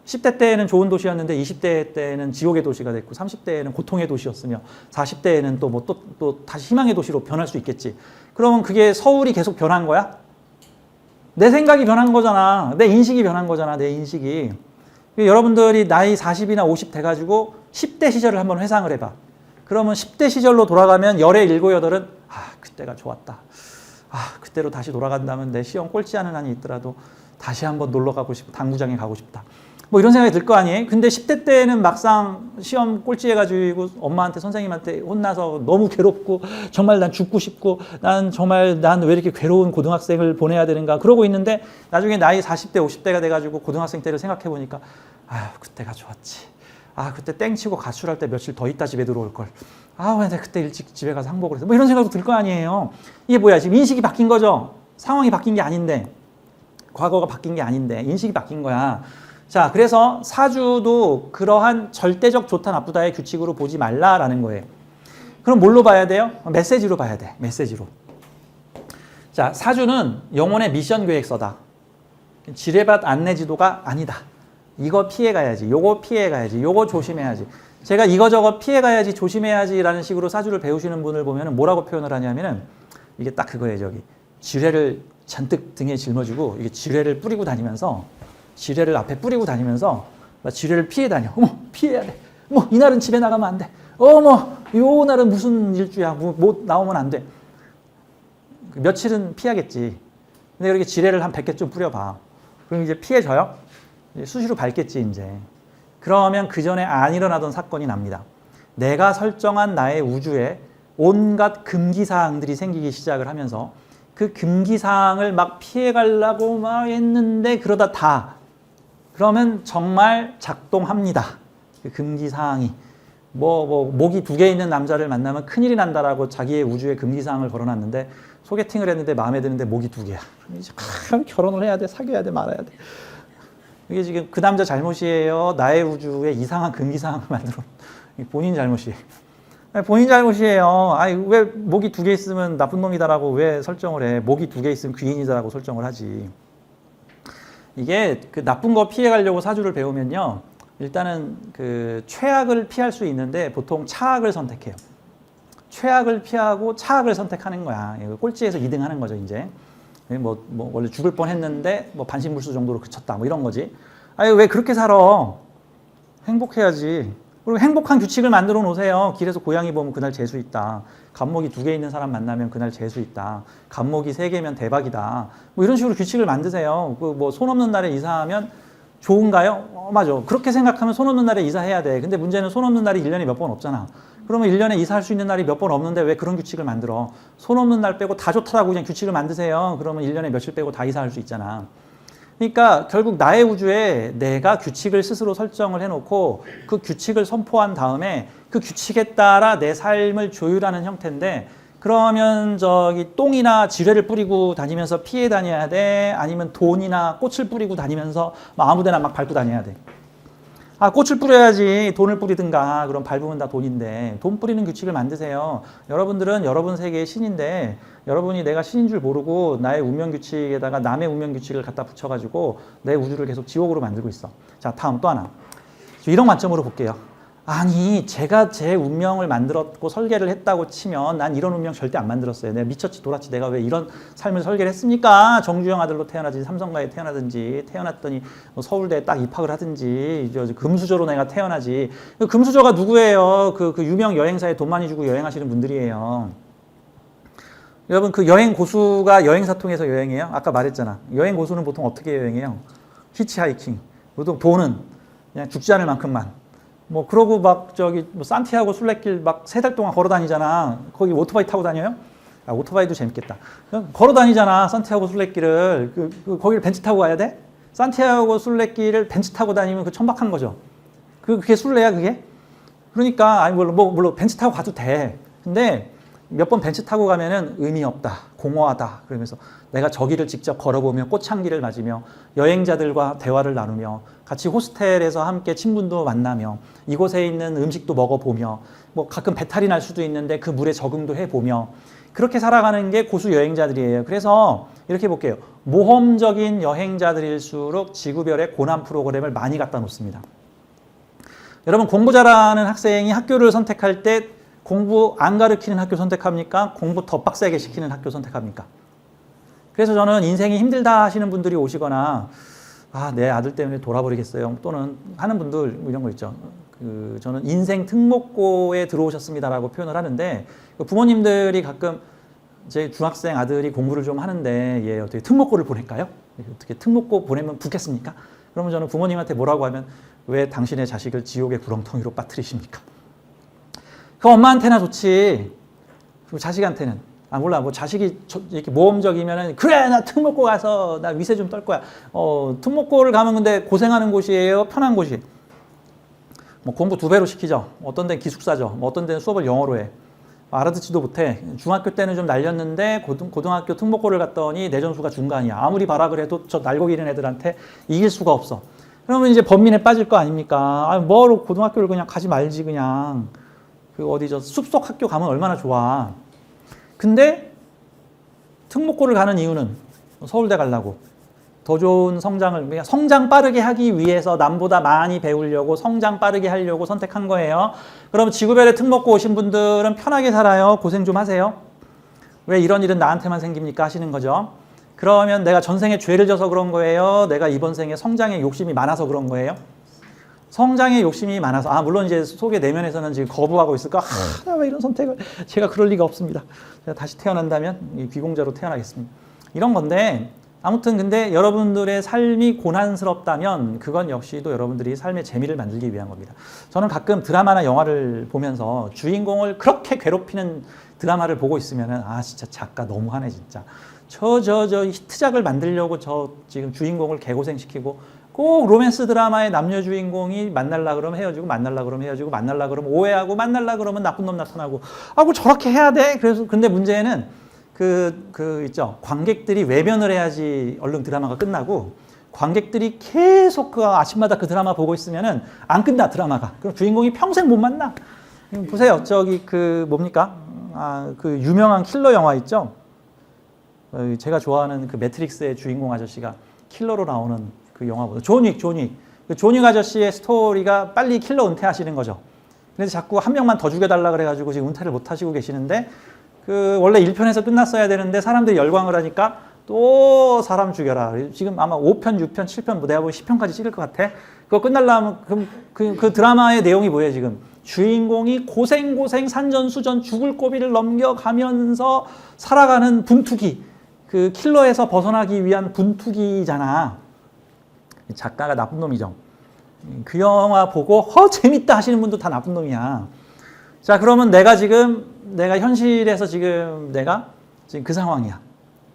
10대 때에는 좋은 도시였는데 20대 때는 지옥의 도시가 됐고 30대에는 고통의 도시였으며 40대에는 또 다시 희망의 도시로 변할 수 있겠지. 그러면 그게 서울이 계속 변한 거야? 내 생각이 변한 거잖아. 내 인식이 변한 거잖아. 내 인식이. 여러분들이 나이 40이나 50 돼가지고 10대 시절을 한번 회상을 해봐. 그러면 10대 시절로 돌아가면 열의 7, 8은 그때가 좋았다. 그때로 다시 돌아간다면 내 시험 꼴찌 하는 한이 있더라도 다시 한번 놀러 가고 싶고 당구장에 가고 싶다. 뭐 이런 생각이 들 거 아니에요? 근데 10대 때는 막상 시험 꼴찌 해가지고 엄마한테 선생님한테 혼나서 너무 괴롭고 정말 난 죽고 싶고 난 왜 이렇게 괴로운 고등학생을 보내야 되는가 그러고 있는데 나중에 나이 40대 50대가 돼가지고 고등학생 때를 생각해 보니까 그때가 좋았지. 그때 땡치고 가출할 때 며칠 더 있다 집에 들어올 걸. 왜 내가 그때 일찍 집에 가서 항복을 해서 뭐 이런 생각도 들 거 아니에요. 이게 뭐야? 지금 인식이 바뀐 거죠. 상황이 바뀐 게 아닌데 과거가 바뀐 게 아닌데 인식이 바뀐 거야. 자, 그래서 사주도 그러한 절대적 좋다 나쁘다의 규칙으로 보지 말라라는 거예요. 그럼 뭘로 봐야 돼요? 메시지로 봐야 돼. 메시지로. 자, 사주는 영혼의 미션 계획서다. 지뢰밭 안내지도가 아니다. 이거 피해가야지. 요거 피해가야지. 요거 조심해야지. 제가 이거저거 피해가야지 조심해야지라는 식으로 사주를 배우시는 분을 보면 뭐라고 표현을 하냐면은 이게 딱 그거예요. 저기 지뢰를 잔뜩 등에 짊어지고 이게 지뢰를 뿌리고 다니면서 지뢰를 앞에 뿌리고 다니면서 지뢰를 피해 다녀. 피해야 돼. 이날은 집에 나가면 안 돼. 요 날은 무슨 일주야. 뭐 나오면 안 돼. 며칠은 피하겠지. 근데 그렇게 지뢰를 한 100개 좀 뿌려봐. 그럼 이제 피해져요? 수시로 밟겠지 이제. 그러면 그 전에 안 일어나던 사건이 납니다. 내가 설정한 나의 우주에 온갖 금기사항들이 생기기 시작을 하면서 그 금기사항을 막 피해가려고 막 했는데 그러다 다 그러면 정말 작동합니다. 그 금기사항이 목이 2개 있는 남자를 만나면 큰일이 난다라고 자기의 우주에 금기사항을 걸어놨는데 소개팅을 했는데 마음에 드는데 목이 2개야. 이제 결혼을 해야 돼, 사귀어야 돼, 말아야 돼. 이게 지금 그 남자 잘못이에요. 나의 우주에 이상한 금기사항을 만들어. 본인 잘못이에요. 본인 잘못이에요. 아니, 왜 목이 2개 있으면 나쁜 놈이다라고 왜 설정을 해? 목이 2개 있으면 귀인이다라고 설정을 하지. 이게 그 나쁜 거 피해가려고 사주를 배우면요. 일단은 그 최악을 피할 수 있는데 보통 차악을 선택해요. 최악을 피하고 차악을 선택하는 거야. 꼴찌에서 2등 하는 거죠, 이제. 원래 죽을 뻔 했는데 반신불수 정도로 그쳤다. 이런 거지. 아니, 왜 그렇게 살아? 행복해야지. 그리고 행복한 규칙을 만들어 놓으세요. 길에서 고양이 보면 그날 재수 있다. 갑목이 2개 있는 사람 만나면 그날 재수 있다. 갑목이 3개면 대박이다. 이런 식으로 규칙을 만드세요. 손 없는 날에 이사하면 좋은가요? 맞아. 그렇게 생각하면 손 없는 날에 이사해야 돼. 근데 문제는 손 없는 날이 1년에 몇 번 없잖아. 그러면 1년에 이사할 수 있는 날이 몇 번 없는데 왜 그런 규칙을 만들어? 손 없는 날 빼고 다 좋다라고 그냥 규칙을 만드세요. 그러면 1년에 며칠 빼고 다 이사할 수 있잖아. 그러니까 결국 나의 우주에 내가 규칙을 스스로 설정을 해놓고 그 규칙을 선포한 다음에 그 규칙에 따라 내 삶을 조율하는 형태인데 그러면 똥이나 지뢰를 뿌리고 다니면서 피해 다녀야 돼? 아니면 돈이나 꽃을 뿌리고 다니면서 아무데나 막 밟고 다녀야 돼? 아, 꽃을 뿌려야지. 돈을 뿌리든가. 그럼 밟으면 다 돈인데 돈 뿌리는 규칙을 만드세요. 여러분들은 여러분 세계의 신인데 여러분이 내가 신인 줄 모르고 나의 운명 규칙에다가 남의 운명 규칙을 갖다 붙여가지고 내 우주를 계속 지옥으로 만들고 있어. 자, 다음 또 하나. 이런 관점으로 볼게요. 아니, 제가 제 운명을 만들었고 설계를 했다고 치면 난 이런 운명 절대 안 만들었어요. 내가 미쳤지 돌았지. 내가 왜 이런 삶을 설계를 했습니까? 정주영 아들로 태어나지 삼성가에 태어나든지 태어났더니 서울대에 딱 입학을 하든지 금수저로 내가 태어나지. 금수저가 누구예요? 그 유명 여행사에 돈 많이 주고 여행하시는 분들이에요. 여러분, 그 여행 고수가 여행사 통해서 여행해요? 아까 말했잖아. 여행 고수는 보통 어떻게 여행해요? 히치하이킹. 보통 돈은 그냥 죽지 않을 만큼만. 그러고 산티아고 순례길 3달 동안 걸어 다니잖아. 거기 오토바이 타고 다녀요? 아, 오토바이도 재밌겠다. 걸어 다니잖아, 산티아고 순례길을. 거기를 벤츠 타고 가야 돼? 산티아고 순례길을 벤츠 타고 다니면 그 천박한 거죠. 그게 순례야, 그게? 그러니까, 아니, 물론 벤츠 타고 가도 돼. 근데 몇 번 벤츠 타고 가면은 의미 없다, 공허하다. 그러면서 내가 저 길을 직접 걸어보며 꽃향기를 맞으며 여행자들과 대화를 나누며 같이 호스텔에서 함께 친분도 만나며 이곳에 있는 음식도 먹어보며 가끔 배탈이 날 수도 있는데 그 물에 적응도 해보며 그렇게 살아가는 게 고수 여행자들이에요. 그래서 이렇게 볼게요. 모험적인 여행자들일수록 지구별의 고난 프로그램을 많이 갖다 놓습니다. 여러분, 공부 잘하는 학생이 학교를 선택할 때 공부 안 가르치는 학교 선택합니까? 공부 더 빡세게 시키는 학교 선택합니까? 그래서 저는 인생이 힘들다 하시는 분들이 오시거나 내 아들 때문에 돌아버리겠어요. 또는 하는 분들 이런 거 있죠. 저는 인생 특목고에 들어오셨습니다라고 표현을 하는데 부모님들이 가끔 제 중학생 아들이 공부를 좀 하는데 얘 어떻게 특목고를 보낼까요? 어떻게 특목고 보내면 붙겠습니까? 그러면 저는 부모님한테 뭐라고 하면 왜 당신의 자식을 지옥의 구렁텅이로 빠뜨리십니까? 그 엄마한테나 좋지. 그리고 자식한테는. 몰라. 자식이 이렇게 모험적이면은, 그래, 나 특목고 가서 나 위세 좀 떨 거야. 특목고를 가면 근데 고생하는 곳이에요? 편한 곳이? 공부 2배로 시키죠. 어떤 데는 기숙사죠. 어떤 데는 수업을 영어로 해. 알아듣지도 못해. 중학교 때는 좀 날렸는데, 고등학교 특목고를 갔더니 내 점수가 중간이야. 아무리 발악을 해도 저 날고 기는 애들한테 이길 수가 없어. 그러면 이제 번민에 빠질 거 아닙니까? 뭐로 고등학교를 그냥 가지 말지, 그냥. 숲속 학교 가면 얼마나 좋아. 근데 특목고를 가는 이유는 서울대 가려고. 더 좋은 성장을, 성장 빠르게 하기 위해서 남보다 많이 배우려고 성장 빠르게 하려고 선택한 거예요. 그럼 지구별의 특목고 오신 분들은 편하게 살아요? 고생 좀 하세요? 왜 이런 일은 나한테만 생깁니까? 하시는 거죠. 그러면 내가 전생에 죄를 져서 그런 거예요? 내가 이번 생에 성장에 욕심이 많아서 그런 거예요? 성장에 욕심이 많아서, 물론 이제 속의 내면에서는 지금 거부하고 있을까? 나 왜 이런 선택을, 제가 그럴 리가 없습니다. 제가 다시 태어난다면 이 귀공자로 태어나겠습니다. 이런 건데, 아무튼 근데 여러분들의 삶이 고난스럽다면 그건 역시도 여러분들이 삶의 재미를 만들기 위한 겁니다. 저는 가끔 드라마나 영화를 보면서 주인공을 그렇게 괴롭히는 드라마를 보고 있으면은 아 진짜 작가 너무하네 진짜. 저 히트작을 만들려고 저 지금 주인공을 개고생시키고 꼭 로맨스 드라마의 남녀 주인공이 만날라 그러면 헤어지고 만날라 그러면 헤어지고 만날라 그러면 오해하고 만날라 그러면 나쁜 놈 나타나고 아, 저렇게 해야 돼? 그래서 근데 문제는 있죠. 관객들이 외면을 해야지 얼른 드라마가 끝나고 관객들이 계속 그 아침마다 그 드라마 보고 있으면은 안 끝나 드라마가. 그럼 주인공이 평생 못 만나. 보세요. 저기 뭡니까? 그 유명한 킬러 영화 있죠. 제가 좋아하는 그 매트릭스의 주인공 아저씨가 킬러로 나오는 그 영화보다 존 윅. 그 존 윅 아저씨의 스토리가 빨리 킬러 은퇴하시는 거죠. 그래서 자꾸 한 명만 더 죽여달라 그래가지고 지금 은퇴를 못 하시고 계시는데 원래 1편에서 끝났어야 되는데 사람들이 열광을 하니까 또 사람 죽여라. 지금 아마 5편, 6편, 7편, 내가 보기 10편까지 찍을 것 같아. 그거 끝날라면 그럼 그 드라마의 내용이 뭐예요, 지금? 주인공이 고생 산전수전 죽을 고비를 넘겨가면서 살아가는 분투기. 그 킬러에서 벗어나기 위한 분투기잖아. 작가가 나쁜 놈이죠. 그 영화 보고 재밌다 하시는 분도 다 나쁜 놈이야. 자, 그러면 내가 현실에서 지금 그 상황이야.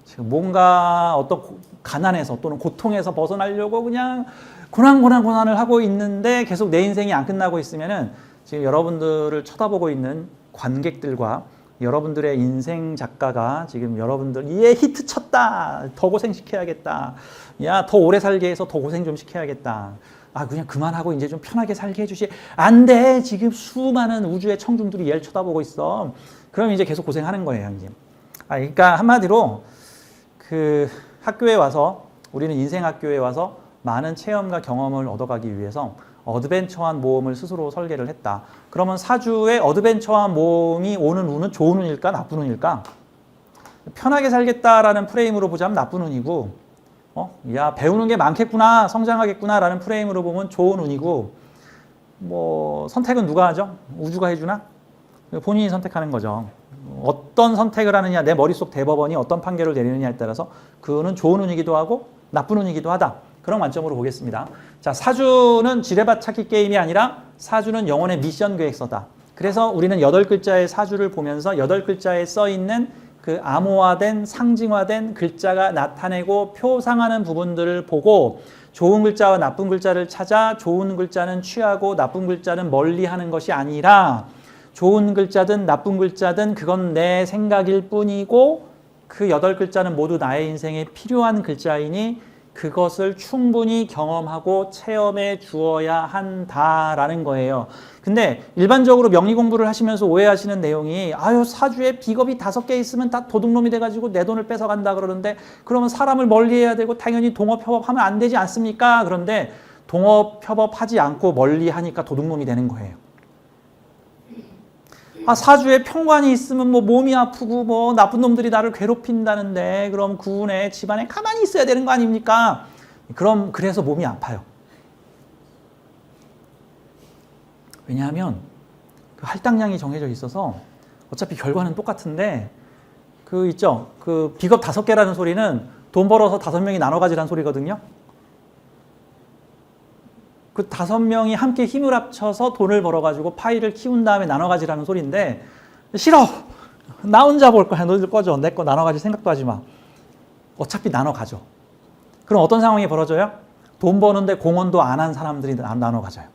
지금 뭔가 어떤 가난에서 또는 고통에서 벗어나려고 그냥 고난을 하고 있는데 계속 내 인생이 안 끝나고 있으면은 지금 여러분들을 쳐다보고 있는 관객들과 여러분들의 인생 작가가 지금 여러분들 얘 히트 쳤다. 더 고생시켜야겠다. 야, 더 오래 살게 해서 더 고생 좀 시켜야겠다. 아, 그냥 그만하고 이제 좀 편하게 살게 해주시. 안 돼. 지금 수많은 우주의 청중들이 얘를 쳐다보고 있어. 그럼 이제 계속 고생하는 거예요, 이제. 그러니까 한마디로 학교에 와서 우리는 인생 학교에 와서 많은 체험과 경험을 얻어가기 위해서 어드벤처한 모험을 스스로 설계를 했다. 그러면 사주에 어드벤처한 모험이 오는 운은 좋은 운일까, 나쁜 운일까? 편하게 살겠다라는 프레임으로 보자면 나쁜 운이고, 야, 배우는 게 많겠구나, 성장하겠구나라는 프레임으로 보면 좋은 운이고, 선택은 누가 하죠? 우주가 해주나? 본인이 선택하는 거죠. 어떤 선택을 하느냐, 내 머릿속 대법원이 어떤 판결을 내리느냐에 따라서 그는 좋은 운이기도 하고 나쁜 운이기도 하다. 그런 관점으로 보겠습니다. 자, 사주는 지뢰밭찾기 게임이 아니라 사주는 영혼의 미션 계획서다. 그래서 우리는 8글자의 사주를 보면서 8글자에 써있는 그 암호화된 상징화된 글자가 나타내고 표상하는 부분들을 보고 좋은 글자와 나쁜 글자를 찾아 좋은 글자는 취하고 나쁜 글자는 멀리하는 것이 아니라 좋은 글자든 나쁜 글자든 그건 내 생각일 뿐이고 그 8글자는 모두 나의 인생에 필요한 글자이니 그것을 충분히 경험하고 체험해 주어야 한다라는 거예요. 근데 일반적으로 명리 공부를 하시면서 오해하시는 내용이 사주에 비겁이 5개 있으면 다 도둑놈이 돼가지고 내 돈을 뺏어간다 그러는데 그러면 사람을 멀리해야 되고 당연히 동업협업하면 안 되지 않습니까? 그런데 동업협업하지 않고 멀리하니까 도둑놈이 되는 거예요. 사주에 평관이 있으면 몸이 아프고 나쁜 놈들이 나를 괴롭힌다는데 그럼 그 운에 집안에 가만히 있어야 되는 거 아닙니까? 그래서 몸이 아파요. 왜냐하면 그 할당량이 정해져 있어서 어차피 결과는 똑같은데 그 비겁 5개라는 소리는 돈 벌어서 5명이 나눠 가지라는 소리거든요. 그 5명이 함께 힘을 합쳐서 돈을 벌어가지고 파이를 키운 다음에 나눠 가지라는 소리인데 싫어! 나 혼자 볼 거야. 너희들 꺼져. 내 거 나눠 가질 생각도 하지 마. 어차피 나눠 가죠. 그럼 어떤 상황이 벌어져요? 돈 버는데 공헌도 안 한 사람들이 나눠 가져요.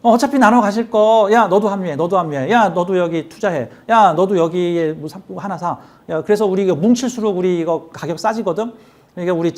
어차피 나눠 가실 거, 야, 너도 합류해. 야, 너도 여기 투자해. 야, 너도 여기에 하나 사. 야, 그래서 우리 뭉칠수록 우리 이거 가격 싸지거든? 그러니까 우리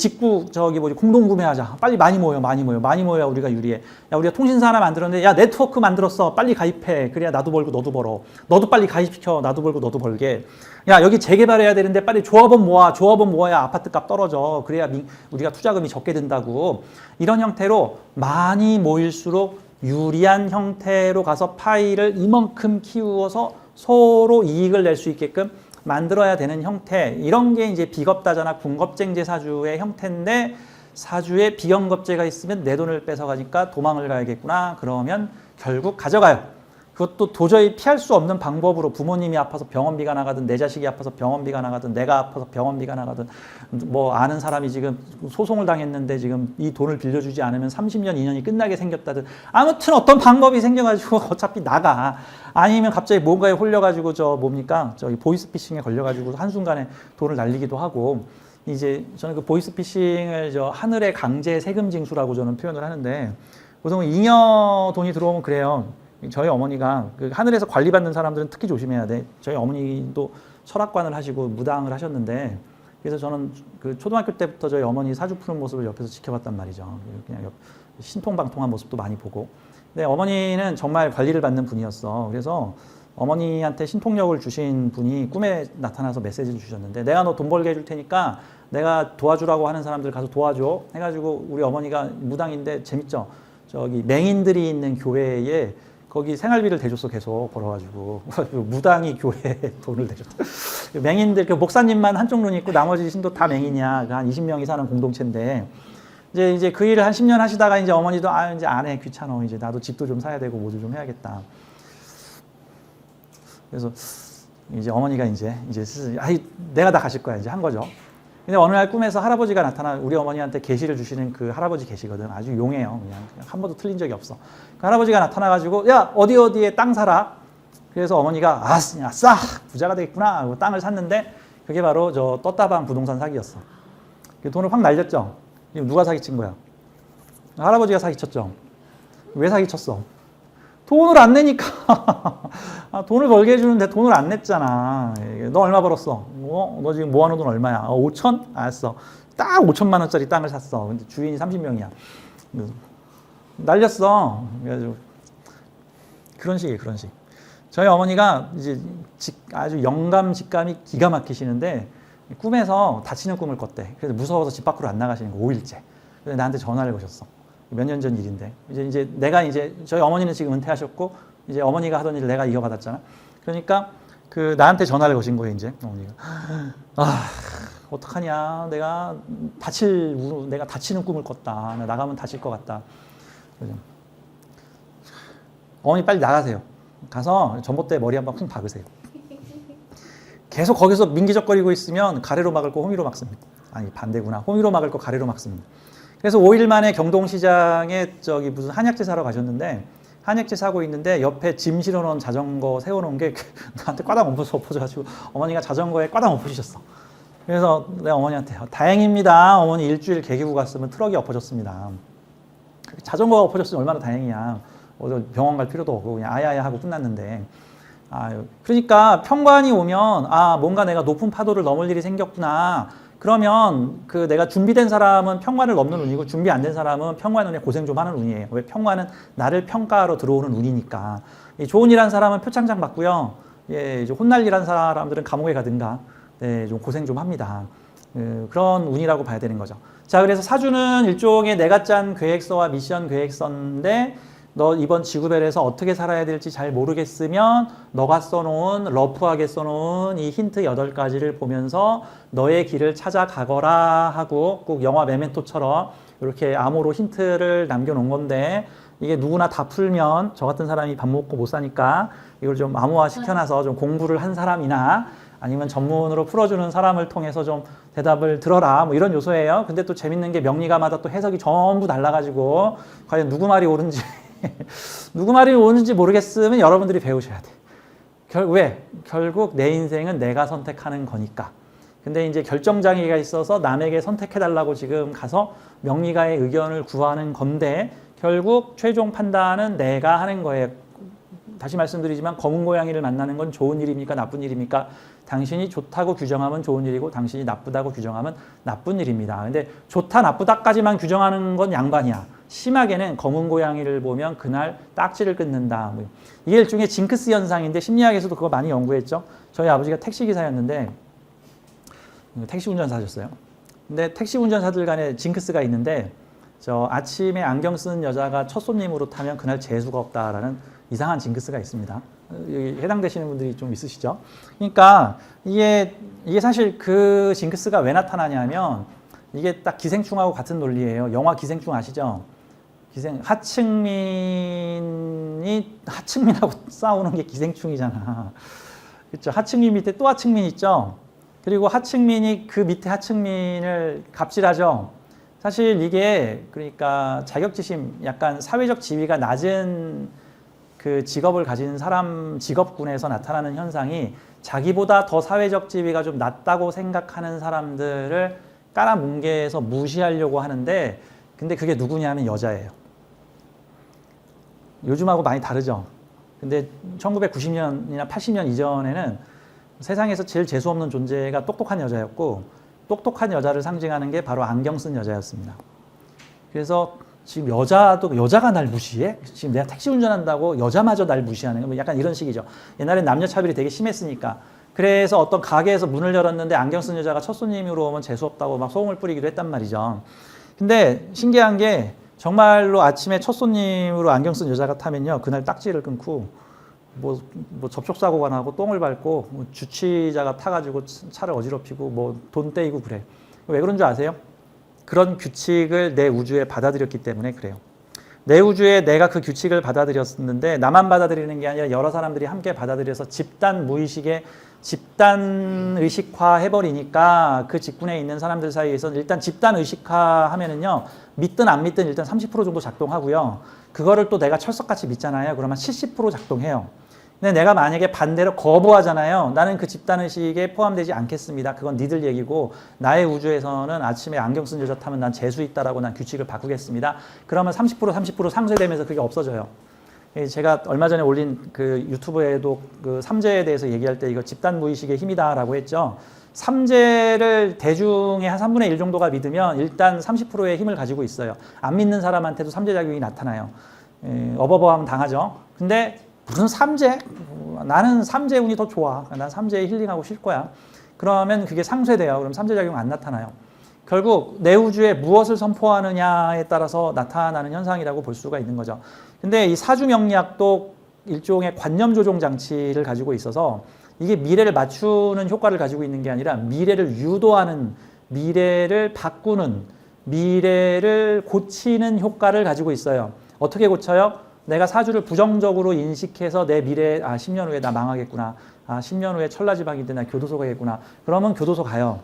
공동 구매하자. 빨리 많이 모여야 우리가 유리해. 야, 우리가 통신사 하나 만들었는데, 야, 네트워크 만들었어. 빨리 가입해. 그래야 나도 벌고 너도 벌어. 너도 빨리 가입시켜. 나도 벌고 너도 벌게. 야, 여기 재개발해야 되는데 빨리 조합원 모아야 아파트값 떨어져. 그래야 우리가 투자금이 적게 든다고. 이런 형태로 많이 모일수록 유리한 형태로 가서 파이를 이만큼 키워서 서로 이익을 낼 수 있게끔 만들어야 되는 형태, 이런 게 이제 비겁다잖아. 군겁쟁제 사주의 형태인데 사주에 비경겁제가 있으면 내 돈을 뺏어가니까 도망을 가야겠구나. 그러면 결국 가져가요. 그것도 도저히 피할 수 없는 방법으로 부모님이 아파서 병원비가 나가든 내 자식이 아파서 병원비가 나가든 내가 아파서 병원비가 나가든 뭐 아는 사람이 지금 소송을 당했는데 지금 이 돈을 빌려주지 않으면 30년, 2년이 끝나게 생겼다든 아무튼 어떤 방법이 생겨가지고 어차피 나가. 아니면 갑자기 뭔가에 홀려가지고 저기 보이스피싱에 걸려가지고 한순간에 돈을 날리기도 하고 이제 저는 그 보이스피싱을 하늘의 강제 세금 징수라고 저는 표현을 하는데 보통 잉여 돈이 들어오면 그래요. 저희 어머니가 그 하늘에서 관리받는 사람들은 특히 조심해야 돼. 저희 어머니도 철학관을 하시고 무당을 하셨는데 그래서 저는 그 초등학교 때부터 저희 어머니 사주 푸는 모습을 옆에서 지켜봤단 말이죠. 그냥 신통방통한 모습도 많이 보고. 근데 어머니는 정말 관리를 받는 분이었어. 그래서 어머니한테 신통력을 주신 분이 꿈에 나타나서 메시지를 주셨는데 내가 너 돈 벌게 해줄 테니까 내가 도와주라고 하는 사람들 가서 도와줘 해가지고 우리 어머니가 무당인데 재밌죠. 저기 맹인들이 있는 교회에 거기 생활비를 대줬어. 계속 벌어가지고 무당이 교회에 돈을 대줬다. 맹인들 그 목사님만 한쪽 눈 있고 나머지 신도 다 맹인이야. 한 20명이 사는 공동체인데 이제 그 일을 한 10년 하시다가 이제 어머니도 이제 안 해. 귀찮아. 이제 나도 집도 좀 사야 되고 뭐도 좀 해야겠다. 그래서 이제 어머니가 이제 내가 다 가실 거야 이제 한 거죠. 근데 어느 날 꿈에서 할아버지가 나타나 우리 어머니한테 계시를 주시는 그 할아버지 계시거든. 아주 용해요. 그냥 한 번도 틀린 적이 없어. 그 할아버지가 나타나가지고 야 어디에 땅 사라. 그래서 어머니가 아싸 부자가 되겠구나 하고 땅을 샀는데 그게 바로 저 떴다방 부동산 사기였어. 그 돈을 확 날렸죠. 누가 사기친 거야? 할아버지가 사기쳤죠. 왜 사기쳤어? 돈을 안 내니까. 돈을 벌게 해주는데 돈을 안 냈잖아. 너 얼마 벌었어? 너 지금 모아놓은 돈 얼마야? 5천? 알았어. 딱 5천만 원짜리 땅을 샀어. 근데 주인이 30명이야. 날렸어. 그래가지고 그런 식이에요. 그런 식. 저희 어머니가 이제 아주 영감 직감이 기가 막히시는데 꿈에서 다치는 꿈을 꿨대. 그래서 무서워서 집 밖으로 안 나가시는 거 5일째. 그래서 나한테 전화를 거셨어. 몇 년 전 일인데 이제 내가 저희 어머니는 지금 은퇴하셨고 이제 어머니가 하던 일을 내가 이어받았잖아. 그러니까 그 나한테 전화를 거신 거예요. 이제 어머니가 어떡하냐 내가 다치는 꿈을 꿨다. 나 나가면 다칠 것 같다. 그죠? 어머니 빨리 나가세요. 가서 전봇대 머리 한번 쿵 박으세요. 계속 거기서 민기적거리고 있으면 가래로 막을 거 호미로 막습니다. 아니 반대구나. 호미로 막을 거 가래로 막습니다. 그래서 5일 만에 경동시장에 무슨 한약재 사러 가셨는데 한약재 사고 있는데 옆에 짐 실어놓은 자전거 세워놓은 게 나한테 꽈당 엎어져가지고 어머니가 자전거에 꽈당 엎어지셨어. 그래서 내가 어머니한테 다행입니다. 어머니 일주일 개기고 갔으면 트럭이 엎어졌습니다. 자전거가 엎어졌으면 얼마나 다행이야. 병원 갈 필요도 없고 그냥 아야야 하고 끝났는데 그러니까 평관이 오면 뭔가 내가 높은 파도를 넘을 일이 생겼구나. 그러면 그 내가 준비된 사람은 평관을 넘는 운이고 준비 안 된 사람은 평관 운에 고생 좀 하는 운이에요. 왜? 평관은 나를 평가하러 들어오는 운이니까. 좋은 일 한 사람은 표창장 받고요. 이제 혼날 일 한 사람들은 감옥에 가든가 좀 고생 좀 합니다. 그런 운이라고 봐야 되는 거죠. 자, 그래서 사주는 일종의 내가 짠 계획서와 미션 계획서인데 너 이번 지구별에서 어떻게 살아야 될지 잘 모르겠으면 너가 써놓은 러프하게 써놓은 이 힌트 8가지를 보면서 너의 길을 찾아가거라 하고 꼭 영화 메멘토처럼 이렇게 암호로 힌트를 남겨놓은 건데 이게 누구나 다 풀면 저 같은 사람이 밥 먹고 못 사니까 이걸 좀 암호화 시켜놔서 좀 공부를 한 사람이나 아니면 전문으로 풀어주는 사람을 통해서 좀 대답을 들어라 뭐 이런 요소예요. 근데 또 재밌는 게 명리가마다 또 해석이 전부 달라가지고 과연 누구 말이 옳은지 누구 말이 옳은지 모르겠으면 여러분들이 배우셔야 돼. 왜? 결국 내 인생은 내가 선택하는 거니까. 근데 이제 결정장애가 있어서 남에게 선택해달라고 지금 가서 명리가의 의견을 구하는 건데 결국 최종 판단은 내가 하는 거예요. 다시 말씀드리지만 검은 고양이를 만나는 건 좋은 일입니까? 나쁜 일입니까? 당신이 좋다고 규정하면 좋은 일이고 당신이 나쁘다고 규정하면 나쁜 일입니다. 근데 좋다 나쁘다까지만 규정하는 건 양반이야. 심하게는 검은 고양이를 보면 그날 딱지를 끊는다. 이게 일종의 징크스 현상인데 심리학에서도 그거 많이 연구했죠. 저희 아버지가 택시기사였는데 택시 운전사셨어요. 근데 택시 운전사들 간에 징크스가 있는데 아침에 안경 쓰는 여자가 첫 손님으로 타면 그날 재수가 없다라는 이상한 징크스가 있습니다. 해당되시는 분들이 좀 있으시죠? 그러니까 이게 사실 그 징크스가 왜 나타나냐면 이게 딱 기생충하고 같은 논리예요. 영화 기생충 아시죠? 하층민이 하층민이 하층민하고 싸우는 게 기생충이잖아. 그렇죠? 하층민 밑에 또 하층민 있죠? 그리고 하층민이 그 밑에 하층민을 갑질하죠. 사실 이게 그러니까 자격지심, 약간 사회적 지위가 낮은 그 직업을 가진 사람 직업군에서 나타나는 현상이 자기보다 더 사회적 지위가 좀 낮다고 생각하는 사람들을 깔아뭉개서 무시하려고 하는데, 근데 그게 누구냐면 여자예요. 요즘하고 많이 다르죠. 근데 1990년이나 80년 이전에는 세상에서 제일 재수없는 존재가 똑똑한 여자였고, 똑똑한 여자를 상징하는 게 바로 안경 쓴 여자였습니다. 그래서 지금 여자가 날 무시해? 지금 내가 택시 운전한다고 여자마저 날 무시하는 거, 약간 이런 식이죠. 옛날엔 남녀 차별이 되게 심했으니까. 그래서 어떤 가게에서 문을 열었는데 안경 쓴 여자가 첫 손님으로 오면 재수없다고 막 소음을 뿌리기도 했단 말이죠. 근데 신기한 게 정말로 아침에 첫 손님으로 안경 쓴 여자가 타면요, 그날 딱지를 끊고 뭐 접촉사고가 나고 똥을 밟고 뭐 주치자가 타가지고 차를 어지럽히고 뭐 돈 떼이고 그래. 왜 그런 줄 아세요? 그런 규칙을 내 우주에 받아들였기 때문에 그래요. 내 우주에 내가 그 규칙을 받아들였는데, 나만 받아들이는 게 아니라 여러 사람들이 함께 받아들여서 집단 무의식에 집단 의식화 해버리니까 그 직군에 있는 사람들 사이에서 일단 집단 의식화 하면은요, 믿든 안 믿든 일단 30% 정도 작동하고요. 그거를 또 내가 철석같이 믿잖아요. 그러면 70% 작동해요. 근데 내가 만약에 반대로 거부하잖아요. 나는 그 집단의식에 포함되지 않겠습니다. 그건 니들 얘기고, 나의 우주에서는 아침에 안경 쓴 여자 타면 난 재수 있다라고 난 규칙을 바꾸겠습니다. 그러면 30% 상쇄되면서 그게 없어져요. 제가 얼마 전에 올린 그 유튜브에도 그 삼재에 대해서 얘기할 때 이거 집단 무의식의 힘이다라고 했죠. 삼재를 대중의 한 3분의 1 정도가 믿으면 일단 30%의 힘을 가지고 있어요. 안 믿는 사람한테도 삼재작용이 나타나요. 어버버하면 당하죠. 근데 무슨 삼재? 나는 삼재 운이 더 좋아. 난 삼재에 힐링하고 쉴 거야. 그러면 그게 상쇄돼요. 그럼 삼재작용 안 나타나요. 결국 내 우주에 무엇을 선포하느냐에 따라서 나타나는 현상이라고 볼 수가 있는 거죠. 근데 이 사주명리학도 일종의 관념 조종 장치를 가지고 있어서 이게 미래를 맞추는 효과를 가지고 있는 게 아니라 미래를 유도하는, 미래를 바꾸는, 미래를 고치는 효과를 가지고 있어요. 어떻게 고쳐요? 내가 사주를 부정적으로 인식해서 내 미래에 10년 후에 나 망하겠구나. 10년 후에 천라지방인데 나 교도소 가겠구나. 그러면 교도소 가요.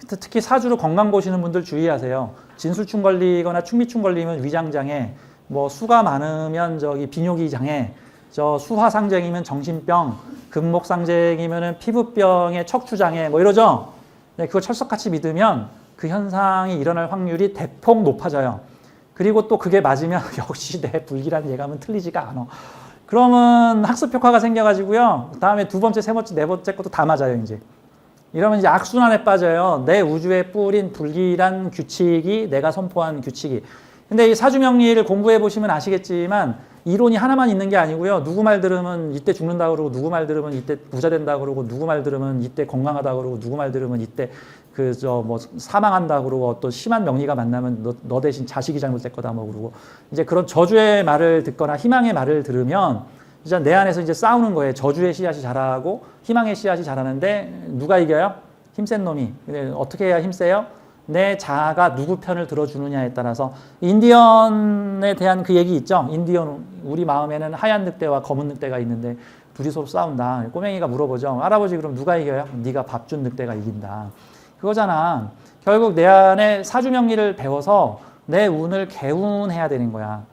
특히 사주로 건강 보시는 분들 주의하세요. 진술충 걸리거나 충미충 걸리면 위장장애, 뭐 수가 많으면 비뇨기 장애, 수화상쟁이면 정신병, 금목상쟁이면 피부병의 척추장애, 뭐 이러죠. 네, 그거 철석같이 믿으면 그 현상이 일어날 확률이 대폭 높아져요. 그리고 또 그게 맞으면 역시 내 불길한 예감은 틀리지가 않아. 그러면 학습 효과가 생겨가지고요. 다음에 두 번째, 세 번째, 네 번째 것도 다 맞아요, 이제. 이러면 이제 악순환에 빠져요. 내 우주에 뿌린 불길한 규칙이, 내가 선포한 규칙이. 근데 이 사주명리를 공부해 보시면 아시겠지만 이론이 하나만 있는 게 아니고요. 누구 말 들으면 이때 죽는다 그러고, 누구 말 들으면 이때 부자 된다 그러고, 누구 말 들으면 이때 건강하다 그러고, 누구 말 들으면 이때 사망한다 그러고, 어떤 심한 명리가 만나면 너 대신 자식이 잘못될 거다 뭐 그러고, 이제 그런 저주의 말을 듣거나 희망의 말을 들으면 이제 내 안에서 이제 싸우는 거예요. 저주의 씨앗이 자라고 희망의 씨앗이 자라는데 누가 이겨요? 힘센 놈이. 근데 어떻게 해야 힘세요? 내 자아가 누구 편을 들어주느냐에 따라서. 인디언에 대한 그 얘기 있죠. 인디언, 우리 마음에는 하얀 늑대와 검은 늑대가 있는데 둘이 서로 싸운다. 꼬맹이가 물어보죠. 할아버지 그럼 누가 이겨요? 네가 밥 준 늑대가 이긴다. 그거잖아. 결국 내 안에 사주명리를 배워서 내 운을 개운해야 되는 거야.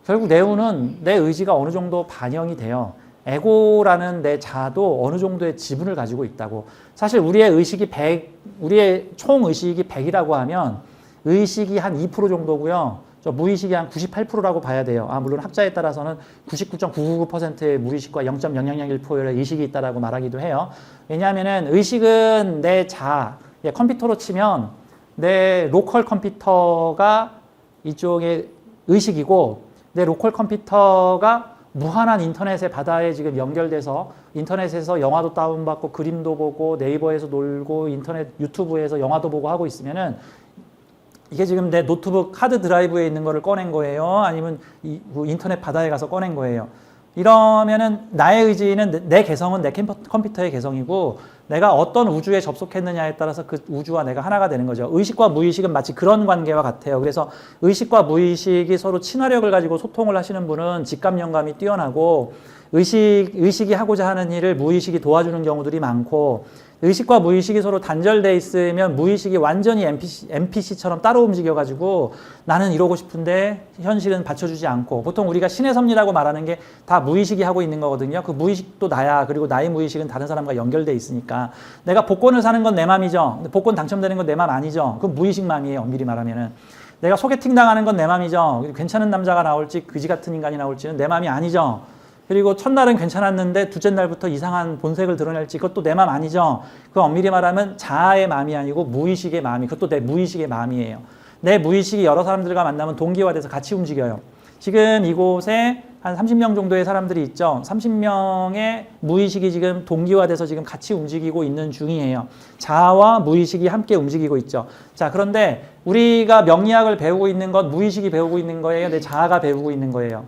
결국 내 운은 내 의지가 어느 정도 반영이 돼요. 에고라는 내 자아도 어느 정도의 지분을 가지고 있다고. 사실 우리의 의식이 100, 우리의 총 의식이 100이라고 하면 의식이 한 2% 정도고요. 무의식이 한 98%라고 봐야 돼요. 물론 학자에 따라서는 99.999%의 무의식과 0.0001%의 의식이 있다라고 말하기도 해요. 왜냐하면은 의식은 내 자아, 컴퓨터로 치면 내 로컬 컴퓨터가 이쪽에 의식이고, 내 로컬 컴퓨터가 무한한 인터넷의 바다에 지금 연결돼서 인터넷에서 영화도 다운받고 그림도 보고 네이버에서 놀고 인터넷 유튜브에서 영화도 보고 하고 있으면은 이게 지금 내 노트북 하드 드라이브에 있는 거를 꺼낸 거예요? 아니면 인터넷 바다에 가서 꺼낸 거예요? 이러면은 나의 의지는, 내 개성은 내 컴퓨터의 개성이고 내가 어떤 우주에 접속했느냐에 따라서 그 우주와 내가 하나가 되는 거죠. 의식과 무의식은 마치 그런 관계와 같아요. 그래서 의식과 무의식이 서로 친화력을 가지고 소통을 하시는 분은 직감 영감이 뛰어나고 의식이 하고자 하는 일을 무의식이 도와주는 경우들이 많고 의식과 무의식이 서로 단절돼 있으면 무의식이 완전히 NPC처럼 따로 움직여가지고 나는 이러고 싶은데 현실은 받쳐주지 않고 보통 우리가 신의 섭리라고 말하는 게 다 무의식이 하고 있는 거거든요. 그 무의식도 나야. 그리고 나의 무의식은 다른 사람과 연결돼 있으니까 내가 복권을 사는 건 내 맘이죠. 복권 당첨되는 건 내 맘 아니죠. 그건 무의식 맘이에요. 엄밀히 말하면은. 내가 소개팅 당하는 건 내 맘이죠. 괜찮은 남자가 나올지 그지 같은 인간이 나올지는 내 맘이 아니죠. 그리고 첫날은 괜찮았는데 둘째 날부터 이상한 본색을 드러낼지 그것도 내 맘 아니죠. 그 엄밀히 말하면 자아의 마음이 아니고 무의식의 마음이 그것도 내 무의식의 마음이에요. 내 무의식이 여러 사람들과 만나면 동기화돼서 같이 움직여요. 지금 이곳에 한 30명 정도의 사람들이 있죠. 30명의 무의식이 지금 동기화돼서 지금 같이 움직이고 있는 중이에요. 자아와 무의식이 함께 움직이고 있죠. 자, 그런데 우리가 명리학을 배우고 있는 것 무의식이 배우고 있는 거예요. 내 자아가 배우고 있는 거예요.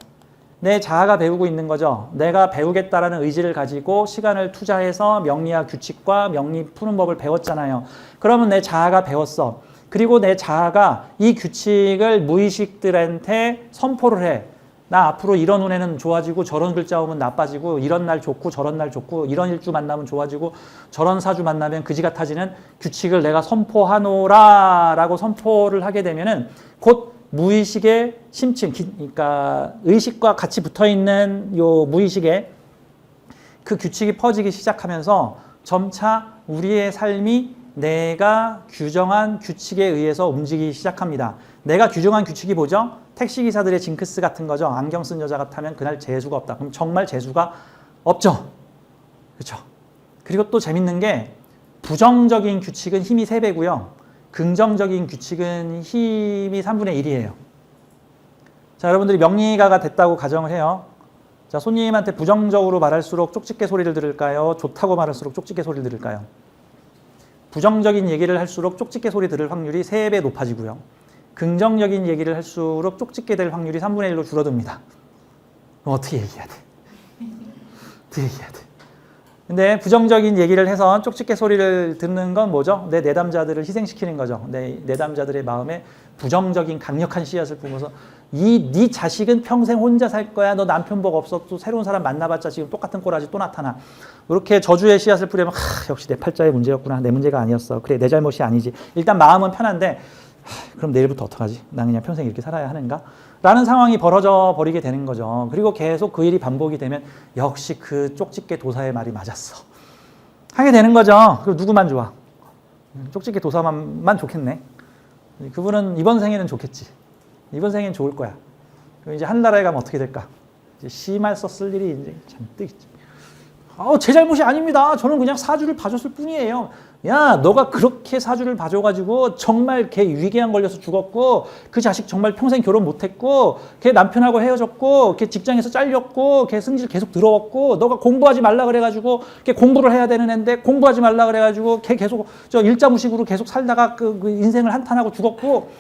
내 자아가 배우고 있는 거죠. 내가 배우겠다라는 의지를 가지고 시간을 투자해서 명리학 규칙과 명리 푸는 법을 배웠잖아요. 그러면 내 자아가 배웠어. 그리고 내 자아가 이 규칙을 무의식들한테 선포를 해. 나 앞으로 이런 운에는 좋아지고 저런 글자 오면 나빠지고 이런 날 좋고 저런 날 좋고 이런 일주 만나면 좋아지고 저런 사주 만나면 그지 같아지는 규칙을 내가 선포하노라 라고 선포를 하게 되면은 곧 무의식의 심층, 그러니까 의식과 같이 붙어있는 요 무의식에 그 규칙이 퍼지기 시작하면서 점차 우리의 삶이 내가 규정한 규칙에 의해서 움직이기 시작합니다. 내가 규정한 규칙이 뭐죠? 택시기사들의 징크스 같은 거죠. 안경 쓴 여자가 타면 그날 재수가 없다. 그럼 정말 재수가 없죠. 그렇죠? 그리고 또 재밌는 게 부정적인 규칙은 힘이 3배고요. 긍정적인 규칙은 힘이 3분의 1이에요. 자, 여러분들이 명리가가 됐다고 가정을 해요. 자, 손님한테 부정적으로 말할수록 쪽집게 소리를 들을까요? 좋다고 말할수록 쪽집게 소리를 들을까요? 부정적인 얘기를 할수록 쪽집게 소리 들을 확률이 3배 높아지고요. 긍정적인 얘기를 할수록 쪽집게 될 확률이 3분의 1로 줄어듭니다. 그럼 어떻게 얘기해야 돼? 어떻게 얘기해야 돼? 근데 부정적인 얘기를 해서 쪽집게 소리를 듣는 건 뭐죠? 내 내담자들을 희생시키는 거죠. 내 내담자들의 마음에 부정적인 강력한 씨앗을 품어서 네 자식은 평생 혼자 살 거야. 너 남편 복 없어. 또 새로운 사람 만나봤자 지금 똑같은 꼬라지 또 나타나. 이렇게 저주의 씨앗을 뿌리면 역시 내 팔자의 문제였구나. 내 문제가 아니었어. 그래, 내 잘못이 아니지. 일단 마음은 편한데 그럼 내일부터 어떡하지? 난 그냥 평생 이렇게 살아야 하는가? 라는 상황이 벌어져 버리게 되는 거죠. 그리고 계속 그 일이 반복이 되면 역시 그 쪽집게 도사의 말이 맞았어. 하게 되는 거죠. 그리고 누구만 좋아? 쪽집게 도사만 좋겠네. 그분은 이번 생에는 좋겠지. 이번 생에는 좋을 거야. 그럼 이제 하늘나라에 가면 어떻게 될까? 이제 시말 썼을 일이 이제 잔뜩 있지. 제 잘못이 아닙니다. 저는 그냥 사주를 봐줬을 뿐이에요. 야, 너가 그렇게 사주를 봐줘가지고 정말 걔 위궤양 걸려서 죽었고 그 자식 정말 평생 결혼 못했고 걔 남편하고 헤어졌고 걔 직장에서 잘렸고 걔 승질 계속 들어왔고 너가 공부하지 말라 그래가지고 걔 공부를 해야 되는 애인데 공부하지 말라 그래가지고 걔 계속 저 일자무식으로 계속 살다가 그 인생을 한탄하고 죽었고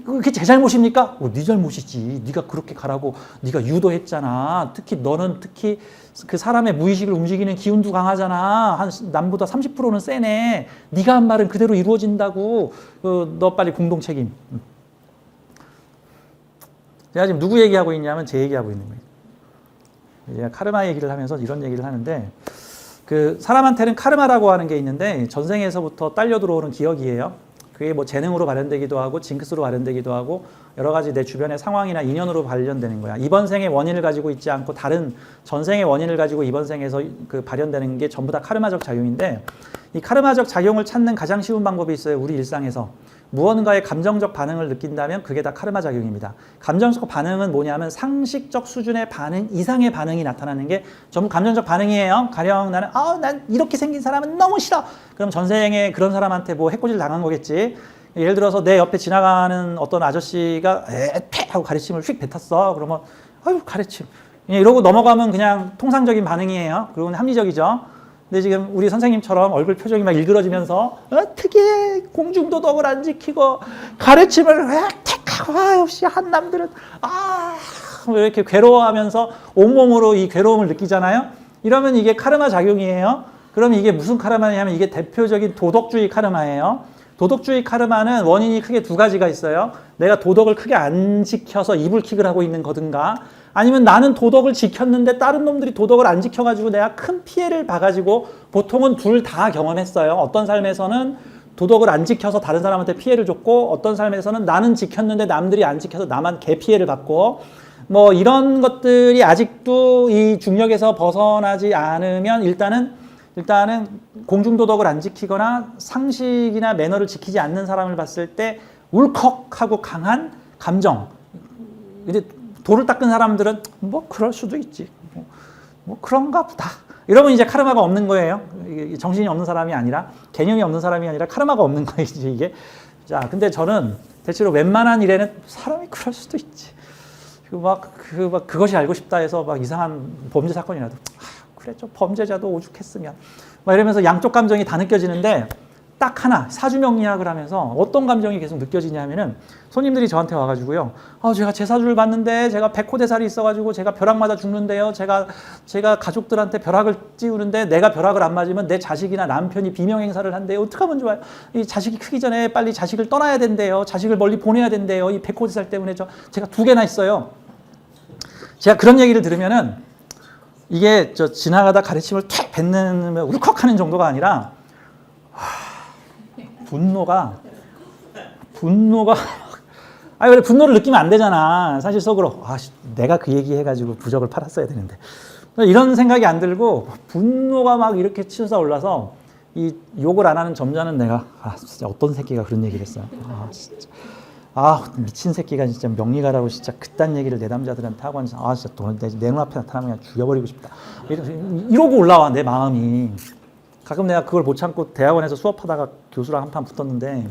그게 제 잘못입니까? 네 잘못이지. 네가 그렇게 가라고 네가 유도했잖아. 너는 특히 그 사람의 무의식을 움직이는 기운도 강하잖아. 남보다 30%는 세네. 네가 한 말은 그대로 이루어진다고. 너 빨리 공동 책임. 제가 지금 누구 얘기하고 있냐면 제 얘기하고 있는 거예요. 제가 카르마 얘기를 하면서 이런 얘기를 하는데 그 사람한테는 카르마라고 하는 게 있는데 전생에서부터 딸려 들어오는 기억이에요. 그게 뭐 재능으로 발현되기도 하고 징크스로 발현되기도 하고 여러 가지 내 주변의 상황이나 인연으로 발현되는 거야. 이번 생의 원인을 가지고 있지 않고 다른 전생의 원인을 가지고 이번 생에서 그 발현되는 게 전부 다 카르마적 작용인데 이 카르마적 작용을 찾는 가장 쉬운 방법이 있어요. 우리 일상에서. 무언가의 감정적 반응을 느낀다면 그게 다 카르마 작용입니다. 감정적 반응은 뭐냐면 상식적 수준의 반응 이상의 반응이 나타나는 게 전부 감정적 반응이에요. 가령 나는 난 이렇게 생긴 사람은 너무 싫어. 그럼 전생에 그런 사람한테 뭐 해코지를 당한 거겠지. 예를 들어서 내 옆에 지나가는 어떤 아저씨가 에페 하고 가르침을 휙 뱉었어. 그러면 아유 가르침 이러고 넘어가면 그냥 통상적인 반응이에요. 그리고 합리적이죠. 근데 지금 우리 선생님처럼 얼굴 표정이 막 일그러지면서 어떻게 공중도덕을 안 지키고 가르침을 택하고 역시 한남들은 왜 이렇게 괴로워하면서 온몸으로 이 괴로움을 느끼잖아요. 이러면 이게 카르마 작용이에요. 그럼 이게 무슨 카르마냐면 이게 대표적인 도덕주의 카르마예요. 도덕주의 카르마는 원인이 크게 두 가지가 있어요. 내가 도덕을 크게 안 지켜서 이불킥을 하고 있는 거든가, 아니면 나는 도덕을 지켰는데 다른 놈들이 도덕을 안 지켜가지고 내가 큰 피해를 봐가지고, 보통은 둘 다 경험했어요. 어떤 삶에서는 도덕을 안 지켜서 다른 사람한테 피해를 줬고, 어떤 삶에서는 나는 지켰는데 남들이 안 지켜서 나만 개피해를 받고, 뭐 이런 것들이 아직도 이 중력에서 벗어나지 않으면 일단은 공중도덕을 안 지키거나 상식이나 매너를 지키지 않는 사람을 봤을 때 울컥하고 강한 감정. 근데 돌을 닦은 사람들은 뭐 그럴 수도 있지, 뭐 그런가 보다, 이러면 이제 카르마가 없는 거예요. 정신이 없는 사람이 아니라, 개념이 없는 사람이 아니라 카르마가 없는 거예요, 이게. 자, 근데 저는 대체로 웬만한 일에는 사람이 그럴 수도 있지, 그것이 알고 싶다 해서 막 이상한 범죄 사건이라도 그래 좀 범죄자도 오죽했으면 막 이러면서 양쪽 감정이 다 느껴지는데, 딱 하나 사주명리학을 하면서 어떤 감정이 계속 느껴지냐 하면은, 손님들이 저한테 와가지고요, 제가 제 사주를 봤는데 제가 백호대살이 있어가지고 제가 벼락 맞아 죽는데요, 제가 가족들한테 벼락을 띄우는데 내가 벼락을 안 맞으면 내 자식이나 남편이 비명행사를 한대요, 어떻게 하면 좋아요, 이 자식이 크기 전에 빨리 자식을 떠나야 된대요, 자식을 멀리 보내야 된대요, 이 백호대살 때문에 제가 2개나 있어요. 제가 그런 얘기를 들으면은 이게 지나가다 가르침을 탁 뱉는 울컥하는 정도가 아니라, 분노가 원래 분노를 느끼면 안 되잖아. 사실 속으로 내가 그 얘기 해가지고 부적을 팔았어야 되는데, 이런 생각이 안 들고 분노가 막 이렇게 치솟아 올라서, 이 욕을 안 하는 점잖은 내가 진짜 어떤 새끼가 그런 얘기를 했어, 진짜 미친 새끼가 진짜 명리가라고 진짜 그딴 얘기를 내 남자들한테 하고 앉아서 진짜 내 눈앞에 나타나면 그냥 죽여버리고 싶다, 이러고 올라와 내 마음이. 가끔 내가 그걸 못 참고 대학원에서 수업하다가 교수랑 한판 붙었는데,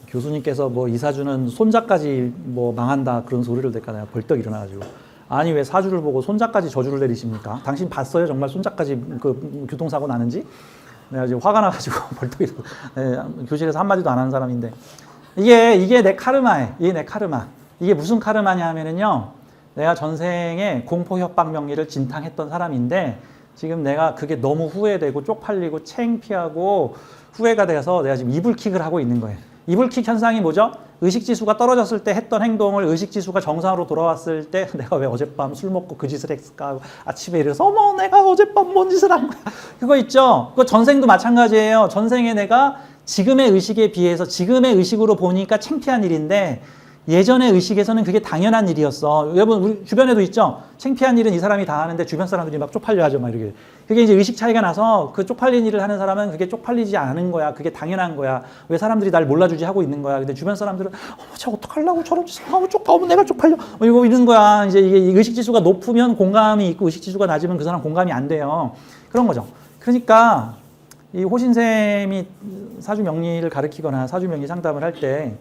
교수님께서 뭐 이 사주는 손자까지 뭐 망한다 그런 소리를 듣고 내가 벌떡 일어나가지고, 아니 왜 사주를 보고 손자까지 저주를 내리십니까? 당신 봤어요 정말 손자까지 그 교통사고 나는지? 내가 지금 화가 나가지고 벌떡 일어나고, 교실에서 한마디도 안 하는 사람인데, 이게 내 카르마예요. 이게 내 카르마. 이게 무슨 카르마냐 하면은요, 내가 전생에 공포협박 명리를 진탕했던 사람인데, 지금 내가 그게 너무 후회되고 쪽팔리고 창피하고 후회가 돼서 내가 지금 이불킥을 하고 있는 거예요. 이불킥 현상이 뭐죠? 의식지수가 떨어졌을 때 했던 행동을 의식지수가 정상으로 돌아왔을 때, 내가 왜 어젯밤 술 먹고 그 짓을 했을까 하고 아침에 일어나서 어머 내가 어젯밤 뭔 짓을 한 거야, 그거 있죠? 그거 전생도 마찬가지예요. 전생에 내가 지금의 의식에 비해서 지금의 의식으로 보니까 창피한 일인데, 예전의 의식에서는 그게 당연한 일이었어. 여러분 우리 주변에도 있죠? 창피한 일은 이 사람이 다 하는데 주변 사람들이 막 쪽팔려 하죠, 막 이렇게. 그게 이제 의식 차이가 나서, 그 쪽팔린 일을 하는 사람은 그게 쪽팔리지 않은 거야, 그게 당연한 거야, 왜 사람들이 날 몰라주지 하고 있는 거야. 근데 주변 사람들은 쟤 어떡하려고 저런 짓을 하고 내가 쪽팔려, 이거 이런 거야. 이제 이게 의식 지수가 높으면 공감이 있고, 의식 지수가 낮으면 그 사람 공감이 안 돼요. 그런 거죠. 그러니까 이 호신쌤이 사주 명리를 가르치거나 사주 명리 상담을 할 때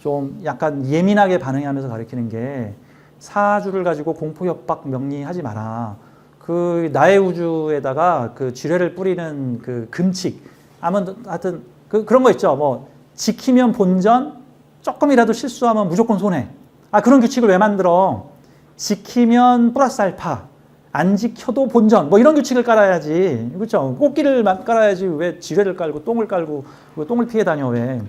좀 약간 예민하게 반응하면서 가르치는 게, 사주를 가지고 공포협박 명리하지 마라. 그 나의 우주에다가 그 지뢰를 뿌리는 그 금칙, 하여튼 그런 거 있죠. 뭐 지키면 본전, 조금이라도 실수하면 무조건 손해. 그런 규칙을 왜 만들어? 지키면 플러스 알파, 안 지켜도 본전, 뭐 이런 규칙을 깔아야지, 그렇죠? 꽃길을 깔아야지 왜 지뢰를 깔고 똥을 깔고 왜 똥을 피해 다녀 왜?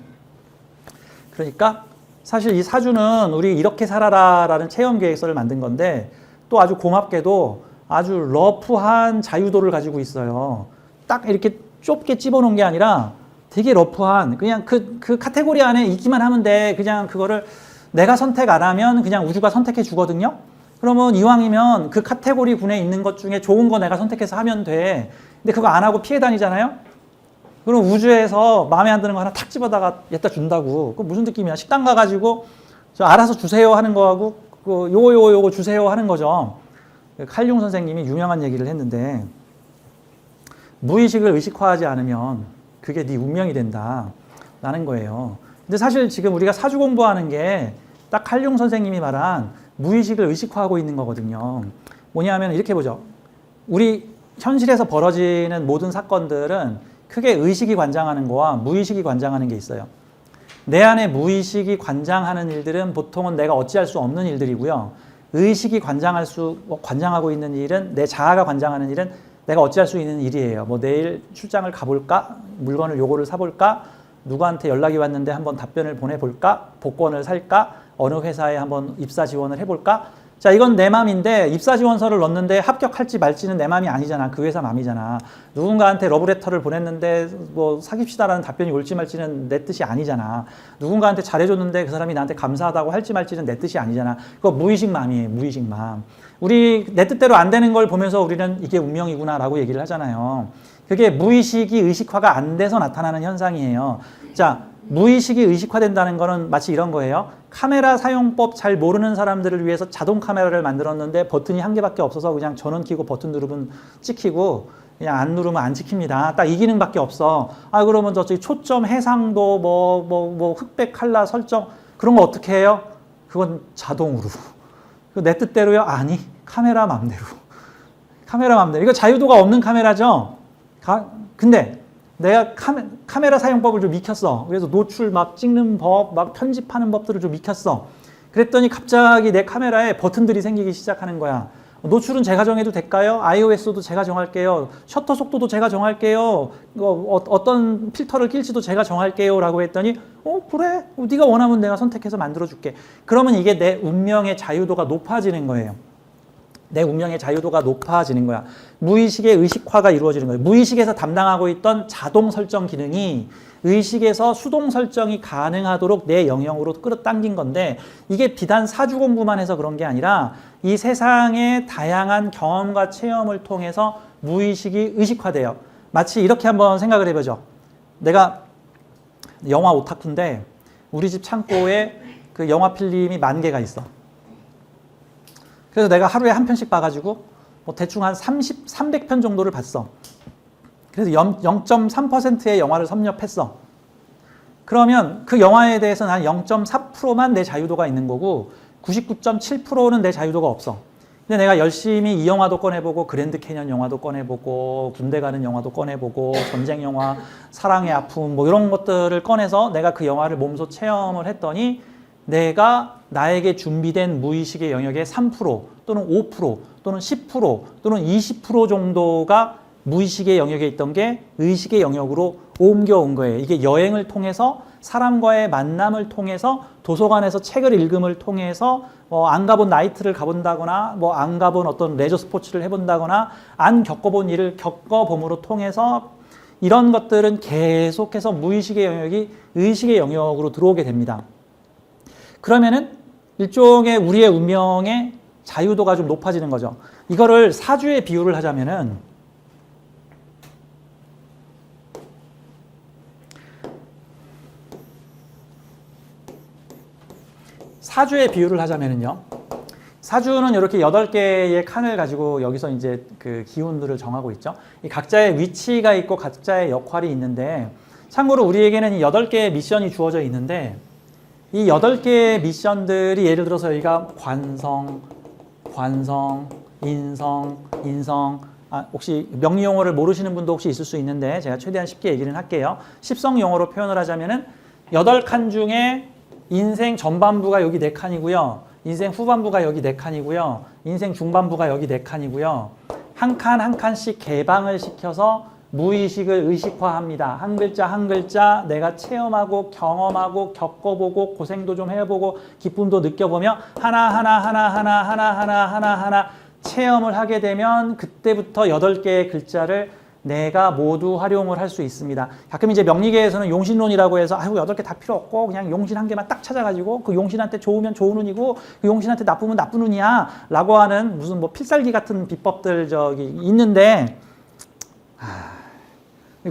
그러니까 사실 이 사주는 우리 이렇게 살아라라는 체험 계획서를 만든 건데, 또 아주 고맙게도 아주 러프한 자유도를 가지고 있어요. 딱 이렇게 좁게 집어놓은 게 아니라 되게 러프한, 그냥 그 카테고리 안에 있기만 하면 돼. 그냥 그거를 내가 선택 안 하면 그냥 우주가 선택해 주거든요. 그러면 이왕이면 그 카테고리 군에 있는 것 중에 좋은 거 내가 선택해서 하면 돼. 근데 그거 안 하고 피해 다니잖아요. 그럼 우주에서 마음에 안 드는 거 하나 탁 집어다가 여기다 준다고. 그 무슨 느낌이야? 식당 가가지고 저 알아서 주세요 하는 거하고 그 요거 주세요 하는 거죠. 칼융 선생님이 유명한 얘기를 했는데, 무의식을 의식화하지 않으면 그게 네 운명이 된다라는 거예요. 근데 사실 지금 우리가 사주 공부하는 게 딱 칼융 선생님이 말한 무의식을 의식화하고 있는 거거든요. 뭐냐면 이렇게 보죠. 우리 현실에서 벌어지는 모든 사건들은 크게 의식이 관장하는 거와 무의식이 관장하는 게 있어요. 내 안에 무의식이 관장하는 일들은 보통은 내가 어찌할 수 없는 일들이고요. 의식이 관장하고 있는 일은, 내 자아가 관장하는 일은 내가 어찌할 수 있는 일이에요. 뭐 내일 출장을 가볼까? 물건을 요거를 사볼까? 누구한테 연락이 왔는데 한번 답변을 보내볼까? 복권을 살까? 어느 회사에 한번 입사 지원을 해볼까? 자, 이건 내 맘인데 입사 지원서를 넣었는데 합격할지 말지는 내 맘이 아니잖아. 그 회사 맘이잖아. 누군가한테 러브레터를 보냈는데 뭐 사귀시다라는 답변이 올지 말지는 내 뜻이 아니잖아. 누군가한테 잘해줬는데 그 사람이 나한테 감사하다고 할지 말지는 내 뜻이 아니잖아. 그거 무의식 맘이에요. 무의식 맘. 우리 내 뜻대로 안 되는 걸 보면서 우리는 이게 운명이구나라고 얘기를 하잖아요. 그게 무의식이 의식화가 안 돼서 나타나는 현상이에요. 자, 무의식이 의식화된다는 거는 마치 이런 거예요. 카메라 사용법 잘 모르는 사람들을 위해서 자동 카메라를 만들었는데 버튼이 한 개밖에 없어서 그냥 전원 켜고 버튼 누르면 찍히고 그냥 안 누르면 안 찍힙니다. 딱 이 기능밖에 없어. 아, 그러면 저기 초점 해상도 뭐 흑백 칼라 설정 그런 거 어떻게 해요? 그건 자동으로. 내 뜻대로요? 아니, 카메라 맘대로. 카메라 맘대로. 이거 자유도가 없는 카메라죠? 근데 내가 카메라 사용법을 좀 익혔어. 그래서 노출 막 찍는 법, 막 편집하는 법들을 좀 익혔어. 그랬더니 갑자기 내 카메라에 버튼들이 생기기 시작하는 거야. 노출은 제가 정해도 될까요? iOS도 제가 정할게요. 셔터 속도도 제가 정할게요. 어떤 필터를 낄지도 제가 정할게요. 라고 했더니 그래. 네가 원하면 내가 선택해서 만들어줄게. 그러면 이게 내 운명의 자유도가 높아지는 거예요. 내 운명의 자유도가 높아지는 거야. 무의식의 의식화가 이루어지는 거예요. 무의식에서 담당하고 있던 자동 설정 기능이 의식에서 수동 설정이 가능하도록 내 영역으로 끌어당긴 건데 이게 비단 사주 공부만 해서 그런 게 아니라 이 세상의 다양한 경험과 체험을 통해서 무의식이 의식화돼요. 마치 이렇게 한번 생각을 해보죠. 내가 영화 오타쿠인데 우리 집 창고에 그 영화 필름이 10,000개가 있어. 그래서 내가 하루에 한 편씩 봐가지고 뭐 대충 한 300편 정도를 봤어. 그래서 0.3%의 영화를 섭렵했어. 그러면 그 영화에 대해서는 한 0.4%만 내 자유도가 있는 거고 99.7%는 내 자유도가 없어. 근데 내가 열심히 이 영화도 꺼내보고 그랜드 캐년 영화도 꺼내보고 군대 가는 영화도 꺼내보고 전쟁 영화, 사랑의 아픔 뭐 이런 것들을 꺼내서 내가 그 영화를 몸소 체험을 했더니 내가 나에게 준비된 무의식의 영역의 3% 또는 5% 또는 10% 또는 20% 정도가 무의식의 영역에 있던 게 의식의 영역으로 옮겨온 거예요. 이게 여행을 통해서 사람과의 만남을 통해서 도서관에서 책을 읽음을 통해서 안 가본 나이트를 가본다거나 안 가본 어떤 레저 스포츠를 해본다거나 안 겪어본 일을 겪어봄으로 통해서 이런 것들은 계속해서 무의식의 영역이 의식의 영역으로 들어오게 됩니다. 그러면은 일종의 우리의 운명의 자유도가 좀 높아지는 거죠. 이거를 사주에 비유를 하자면은 사주는 이렇게 8개의 칸을 가지고 여기서 이제 그 기운들을 정하고 있죠. 이 각자의 위치가 있고 각자의 역할이 있는데 참고로 우리에게는 이 8개의 미션이 주어져 있는데 이 8개의 미션들이 예를 들어서 여기가 관성, 인성, 혹시 명리 용어를 모르시는 분도 혹시 있을 수 있는데 제가 최대한 쉽게 얘기는 할게요. 십성 용어로 표현을 하자면은 8칸 중에 인생 전반부가 여기 4칸이고요. 인생 후반부가 여기 4칸이고요. 인생 중반부가 여기 4칸이고요. 한 칸 한 칸씩 개방을 시켜서 무의식을 의식화합니다. 한 글자 한 글자 내가 체험하고 경험하고 겪어보고 고생도 좀 해보고 기쁨도 느껴보며 하나 체험을 하게 되면 그때부터 8개의 글자를 내가 모두 활용을 할 수 있습니다. 가끔 이제 명리계에서는 용신론이라고 해서 8개 다 필요 없고 그냥 용신 한 개만 딱 찾아가지고 그 용신한테 좋으면 좋은 운이고 그 용신한테 나쁘면 나쁜 운이야 라고 하는 무슨 뭐 필살기 같은 비법들 저기 있는데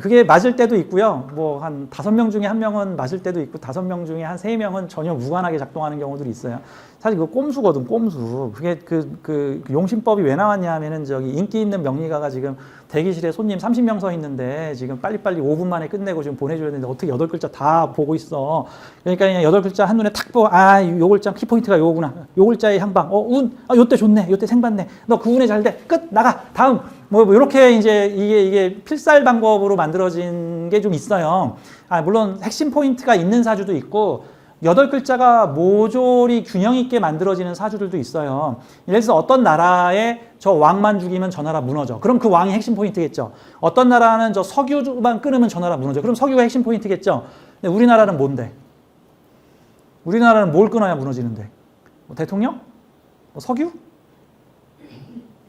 그게 맞을 때도 있고요. 뭐 한 5명 중에 1명은 맞을 때도 있고 5명 중에 한 3명은 전혀 무관하게 작동하는 경우들이 있어요. 사실 그거 꼼수거든, 꼼수. 그게 그 용신법이 왜 나왔냐 하면은 저기 인기 있는 명리가가 지금 대기실에 손님 30명 서 있는데 지금 빨리빨리 5분 만에 끝내고 지금 보내줘야 되는데 어떻게 8글자 다 보고 있어. 그러니까 그냥 8글자 한눈에 탁 보고 요 글자 키포인트가 요거구나. 요 글자의 향방. 운. 요때 좋네. 요때 생받네. 너 그 운에 잘 돼. 끝. 나가. 다음. 뭐 이렇게 이제 이게 필살 방법으로 만들어진 게 좀 있어요. 물론 핵심 포인트가 있는 사주도 있고 8글자가 모조리 균형 있게 만들어지는 사주들도 있어요. 예를 들어서 어떤 나라에 저 왕만 죽이면 저 나라 무너져. 그럼 그 왕이 핵심 포인트겠죠. 어떤 나라는 저 석유만 끊으면 저 나라 무너져. 그럼 석유가 핵심 포인트겠죠. 근데 우리나라는 뭔데? 우리나라는 뭘 끊어야 무너지는데? 뭐 대통령? 뭐 석유?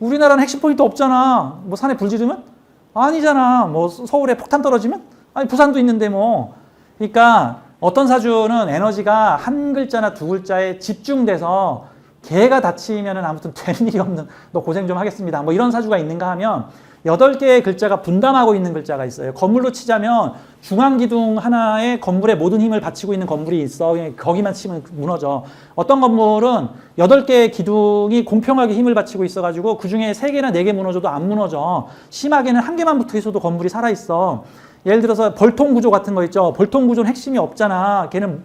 우리나라는 핵심 포인트 없잖아. 뭐 산에 불 지르면? 아니잖아. 뭐 서울에 폭탄 떨어지면? 아니 부산도 있는데 뭐. 그러니까 어떤 사주는 에너지가 한 글자나 두 글자에 집중돼서 개가 다치면은 아무튼 되는 일이 없는, 너 고생 좀 하겠습니다. 뭐 이런 사주가 있는가 하면 8개의 글자가 분담하고 있는 글자가 있어요. 건물로 치자면 중앙기둥 하나에 건물에 모든 힘을 바치고 있는 건물이 있어. 거기만 치면 무너져. 어떤 건물은 8개의 기둥이 공평하게 힘을 바치고 있어가지고 그 중에 3개나 4개 무너져도 안 무너져. 심하게는 1개만 붙어 있어도 건물이 살아있어. 예를 들어서 벌통 구조 같은 거 있죠. 벌통 구조는 핵심이 없잖아. 걔는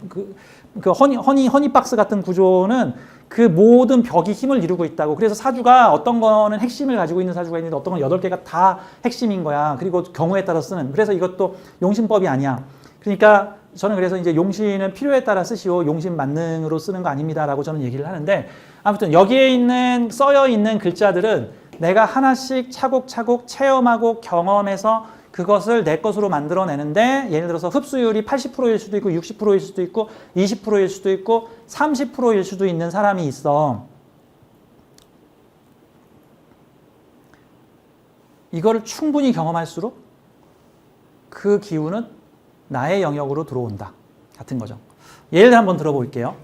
그 허니박스 같은 구조는 그 모든 벽이 힘을 이루고 있다고. 그래서 사주가 어떤 거는 핵심을 가지고 있는 사주가 있는데 어떤 건 8개가 다 핵심인 거야. 그리고 경우에 따라 쓰는. 그래서 이것도 용신법이 아니야. 그러니까 저는 그래서 이제 용신은 필요에 따라 쓰시오. 용신 만능으로 쓰는 거 아닙니다라고 저는 얘기를 하는데, 아무튼 여기에 있는 써여 있는 글자들은 내가 하나씩 차곡차곡 체험하고 경험해서 그것을 내 것으로 만들어내는데, 예를 들어서 흡수율이 80%일 수도 있고 60%일 수도 있고 20%일 수도 있고 30%일 수도 있는 사람이 있어. 이거를 충분히 경험할수록 그 기운은 나의 영역으로 들어온다. 같은 거죠. 예를 한번 들어볼게요.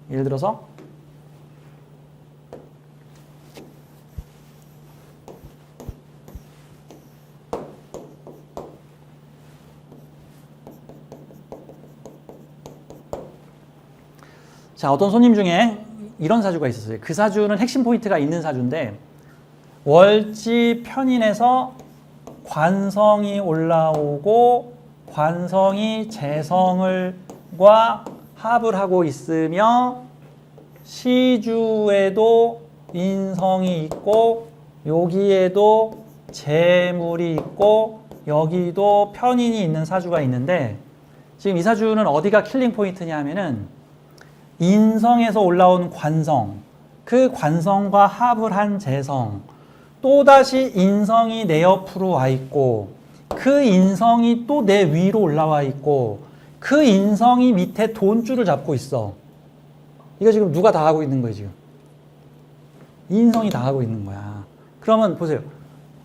예를 들어서 자, 어떤 손님 중에 이런 사주가 있었어요. 그 사주는 핵심 포인트가 있는 사주인데, 월지 편인에서 관성이 올라오고 관성이 재성을과 합을 하고 있으며 시주에도 인성이 있고 여기에도 재물이 있고 여기도 편인이 있는 사주가 있는데, 지금 이 사주는 어디가 킬링 포인트냐 하면은 인성에서 올라온 관성, 그 관성과 합을 한 재성, 또다시 인성이 내 옆으로 와 있고 그 인성이 또 내 위로 올라와 있고 그 인성이 밑에 돈줄을 잡고 있어. 이거 지금 누가 다 하고 있는 거예요, 지금? 인성이 다 하고 있는 거야. 그러면 보세요.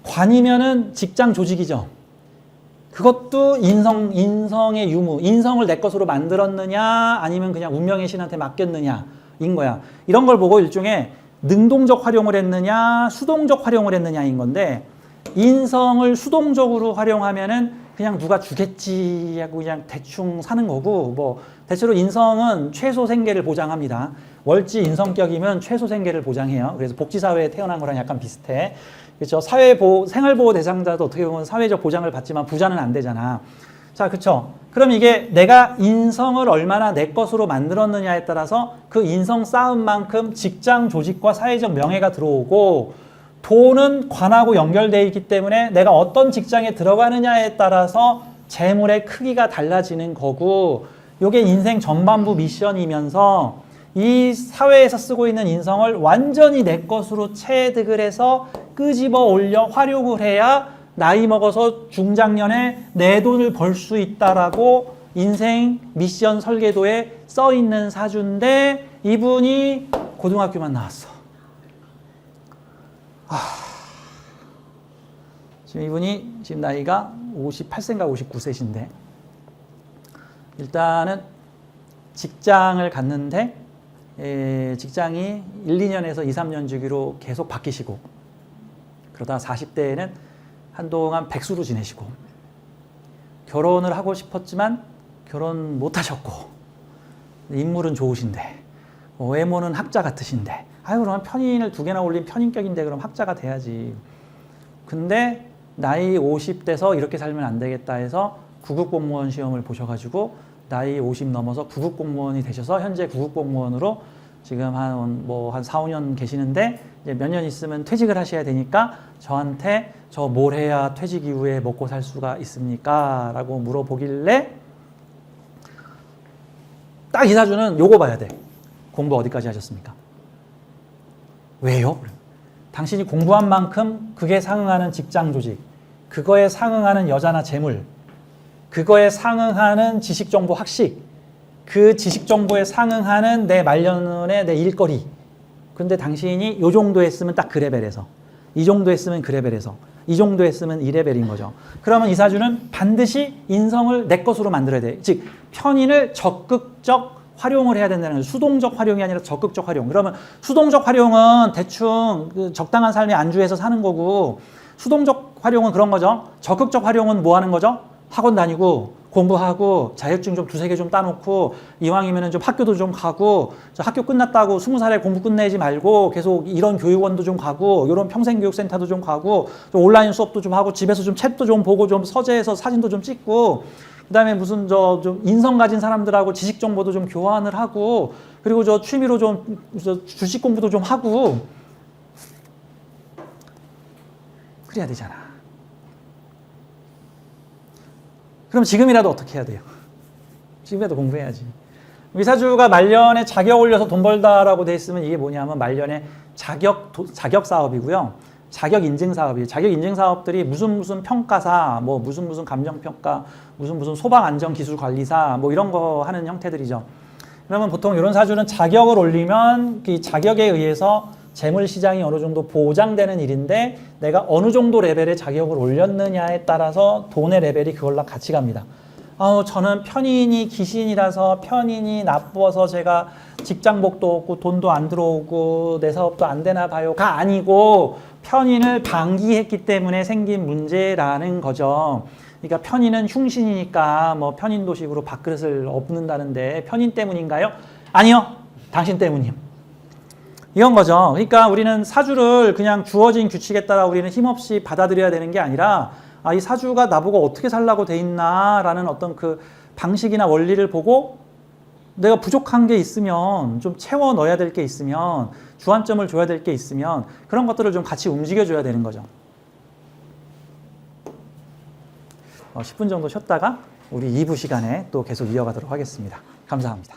관이면은 직장 조직이죠. 그것도 인성의 유무, 인성을 내 것으로 만들었느냐 아니면 그냥 운명의 신한테 맡겼느냐인 거야. 이런 걸 보고 일종의 능동적 활용을 했느냐 수동적 활용을 했느냐인 건데, 인성을 수동적으로 활용하면은 그냥 누가 주겠지 하고 그냥 대충 사는 거고, 뭐 대체로 인성은 최소 생계를 보장합니다. 월지 인성격이면 최소 생계를 보장해요. 그래서 복지사회에 태어난 거랑 약간 비슷해. 그렇죠. 생활보호 대상자도 어떻게 보면 사회적 보장을 받지만 부자는 안 되잖아. 자, 그렇죠. 그럼 이게 내가 인성을 얼마나 내 것으로 만들었느냐에 따라서 그 인성 쌓음만큼 직장 조직과 사회적 명예가 들어오고, 돈은 관하고 연결되어 있기 때문에 내가 어떤 직장에 들어가느냐에 따라서 재물의 크기가 달라지는 거고, 이게 인생 전반부 미션이면서 이 사회에서 쓰고 있는 인성을 완전히 내 것으로 체득을 해서 끄집어 올려 활용을 해야 나이 먹어서 중장년에 내 돈을 벌 수 있다라고 인생 미션 설계도에 써 있는 사주인데, 이분이 고등학교만 나왔어. 지금 이분이 지금 나이가 58세인가 59세신데, 일단은 직장을 갔는데 직장이 1, 2년에서 2, 3년 주기로 계속 바뀌시고, 그러다 40대에는 한동안 백수로 지내시고, 결혼을 하고 싶었지만 결혼 못 하셨고, 인물은 좋으신데, 외모는 학자 같으신데, 아유, 그러면 편인을 2개나 올린 편인격인데 그럼 학자가 돼야지. 근데 나이 50대서 이렇게 살면 안 되겠다 해서 구급공무원 시험을 보셔가지고 나이 50 넘어서 구급공무원이 되셔서 현재 구급공무원으로 지금 한 4, 5년 계시는데, 이제 몇 년 있으면 퇴직을 하셔야 되니까 저한테 저 뭘 해야 퇴직 이후에 먹고 살 수가 있습니까? 라고 물어보길래 딱 이사주는 요거 봐야 돼. 공부 어디까지 하셨습니까? 왜요? 당신이 공부한 만큼 그게 상응하는 직장 조직, 그거에 상응하는 여자나 재물, 그거에 상응하는 지식 정보 학식, 그 지식 정보에 상응하는 내 말년의 내 일거리. 근데 당신이 요 정도 했으면 딱 그 레벨에서, 이 정도 했으면 그 레벨에서, 이 정도 했으면 이 레벨인 거죠. 그러면 이사주는 반드시 인성을 내 것으로 만들어야 돼. 즉 편인을 적극적 활용을 해야 된다는 거죠. 수동적 활용이 아니라 적극적 활용. 그러면 수동적 활용은 대충 그 적당한 삶의 안주해서 사는 거고, 수동적 활용은 그런 거죠. 적극적 활용은 뭐 하는 거죠? 학원 다니고 공부하고 자격증 좀 두세 개 좀 따놓고 이왕이면 좀 학교도 좀 가고, 저 학교 끝났다고 20살에 공부 끝내지 말고 계속 이런 교육원도 좀 가고 이런 평생교육센터도 좀 가고 좀 온라인 수업도 좀 하고 집에서 좀 챗도 좀 보고 좀 서재에서 사진도 좀 찍고, 그다음에 무슨 좀 인성 가진 사람들하고 지식 정보도 좀 교환을 하고, 그리고 저 취미로 좀 주식 공부도 좀 하고 그래야 되잖아. 그럼 지금이라도 어떻게 해야 돼요? 지금이라도 공부해야지. 이사주가 말년에 자격 올려서 돈 벌다라고 돼 있으면 이게 뭐냐면 말년에 자격 사업이고요. 자격 인증 사업이에요. 자격 인증 사업들이 무슨 평가사, 뭐 무슨 감정 평가, 무슨 소방 안전 기술 관리사, 뭐 이런 거 하는 형태들이죠. 그러면 보통 이런 사주는 자격을 올리면 그 자격에 의해서 재물 시장이 어느 정도 보장되는 일인데, 내가 어느 정도 레벨의 자격을 올렸느냐에 따라서 돈의 레벨이 그걸로 같이 갑니다. 저는 편인이 귀신이라서 편인이 나빠서 제가 직장복도 없고 돈도 안 들어오고 내 사업도 안 되나 봐요가 아니고, 편인을 방기했기 때문에 생긴 문제라는 거죠. 그러니까 편인은 흉신이니까 뭐 편인 도식으로 밥그릇을 엎는다는데 편인 때문인가요? 아니요. 당신 때문이요. 이런 거죠. 그러니까 우리는 사주를 그냥 주어진 규칙에 따라 우리는 힘없이 받아들여야 되는 게 아니라, 이 사주가 나보고 어떻게 살라고 돼 있나라는 어떤 그 방식이나 원리를 보고 내가 부족한 게 있으면 좀 채워 넣어야 될 게 있으면, 주안점을 줘야 될 게 있으면 그런 것들을 좀 같이 움직여줘야 되는 거죠. 10분 정도 쉬었다가 우리 2부 시간에 또 계속 이어가도록 하겠습니다. 감사합니다.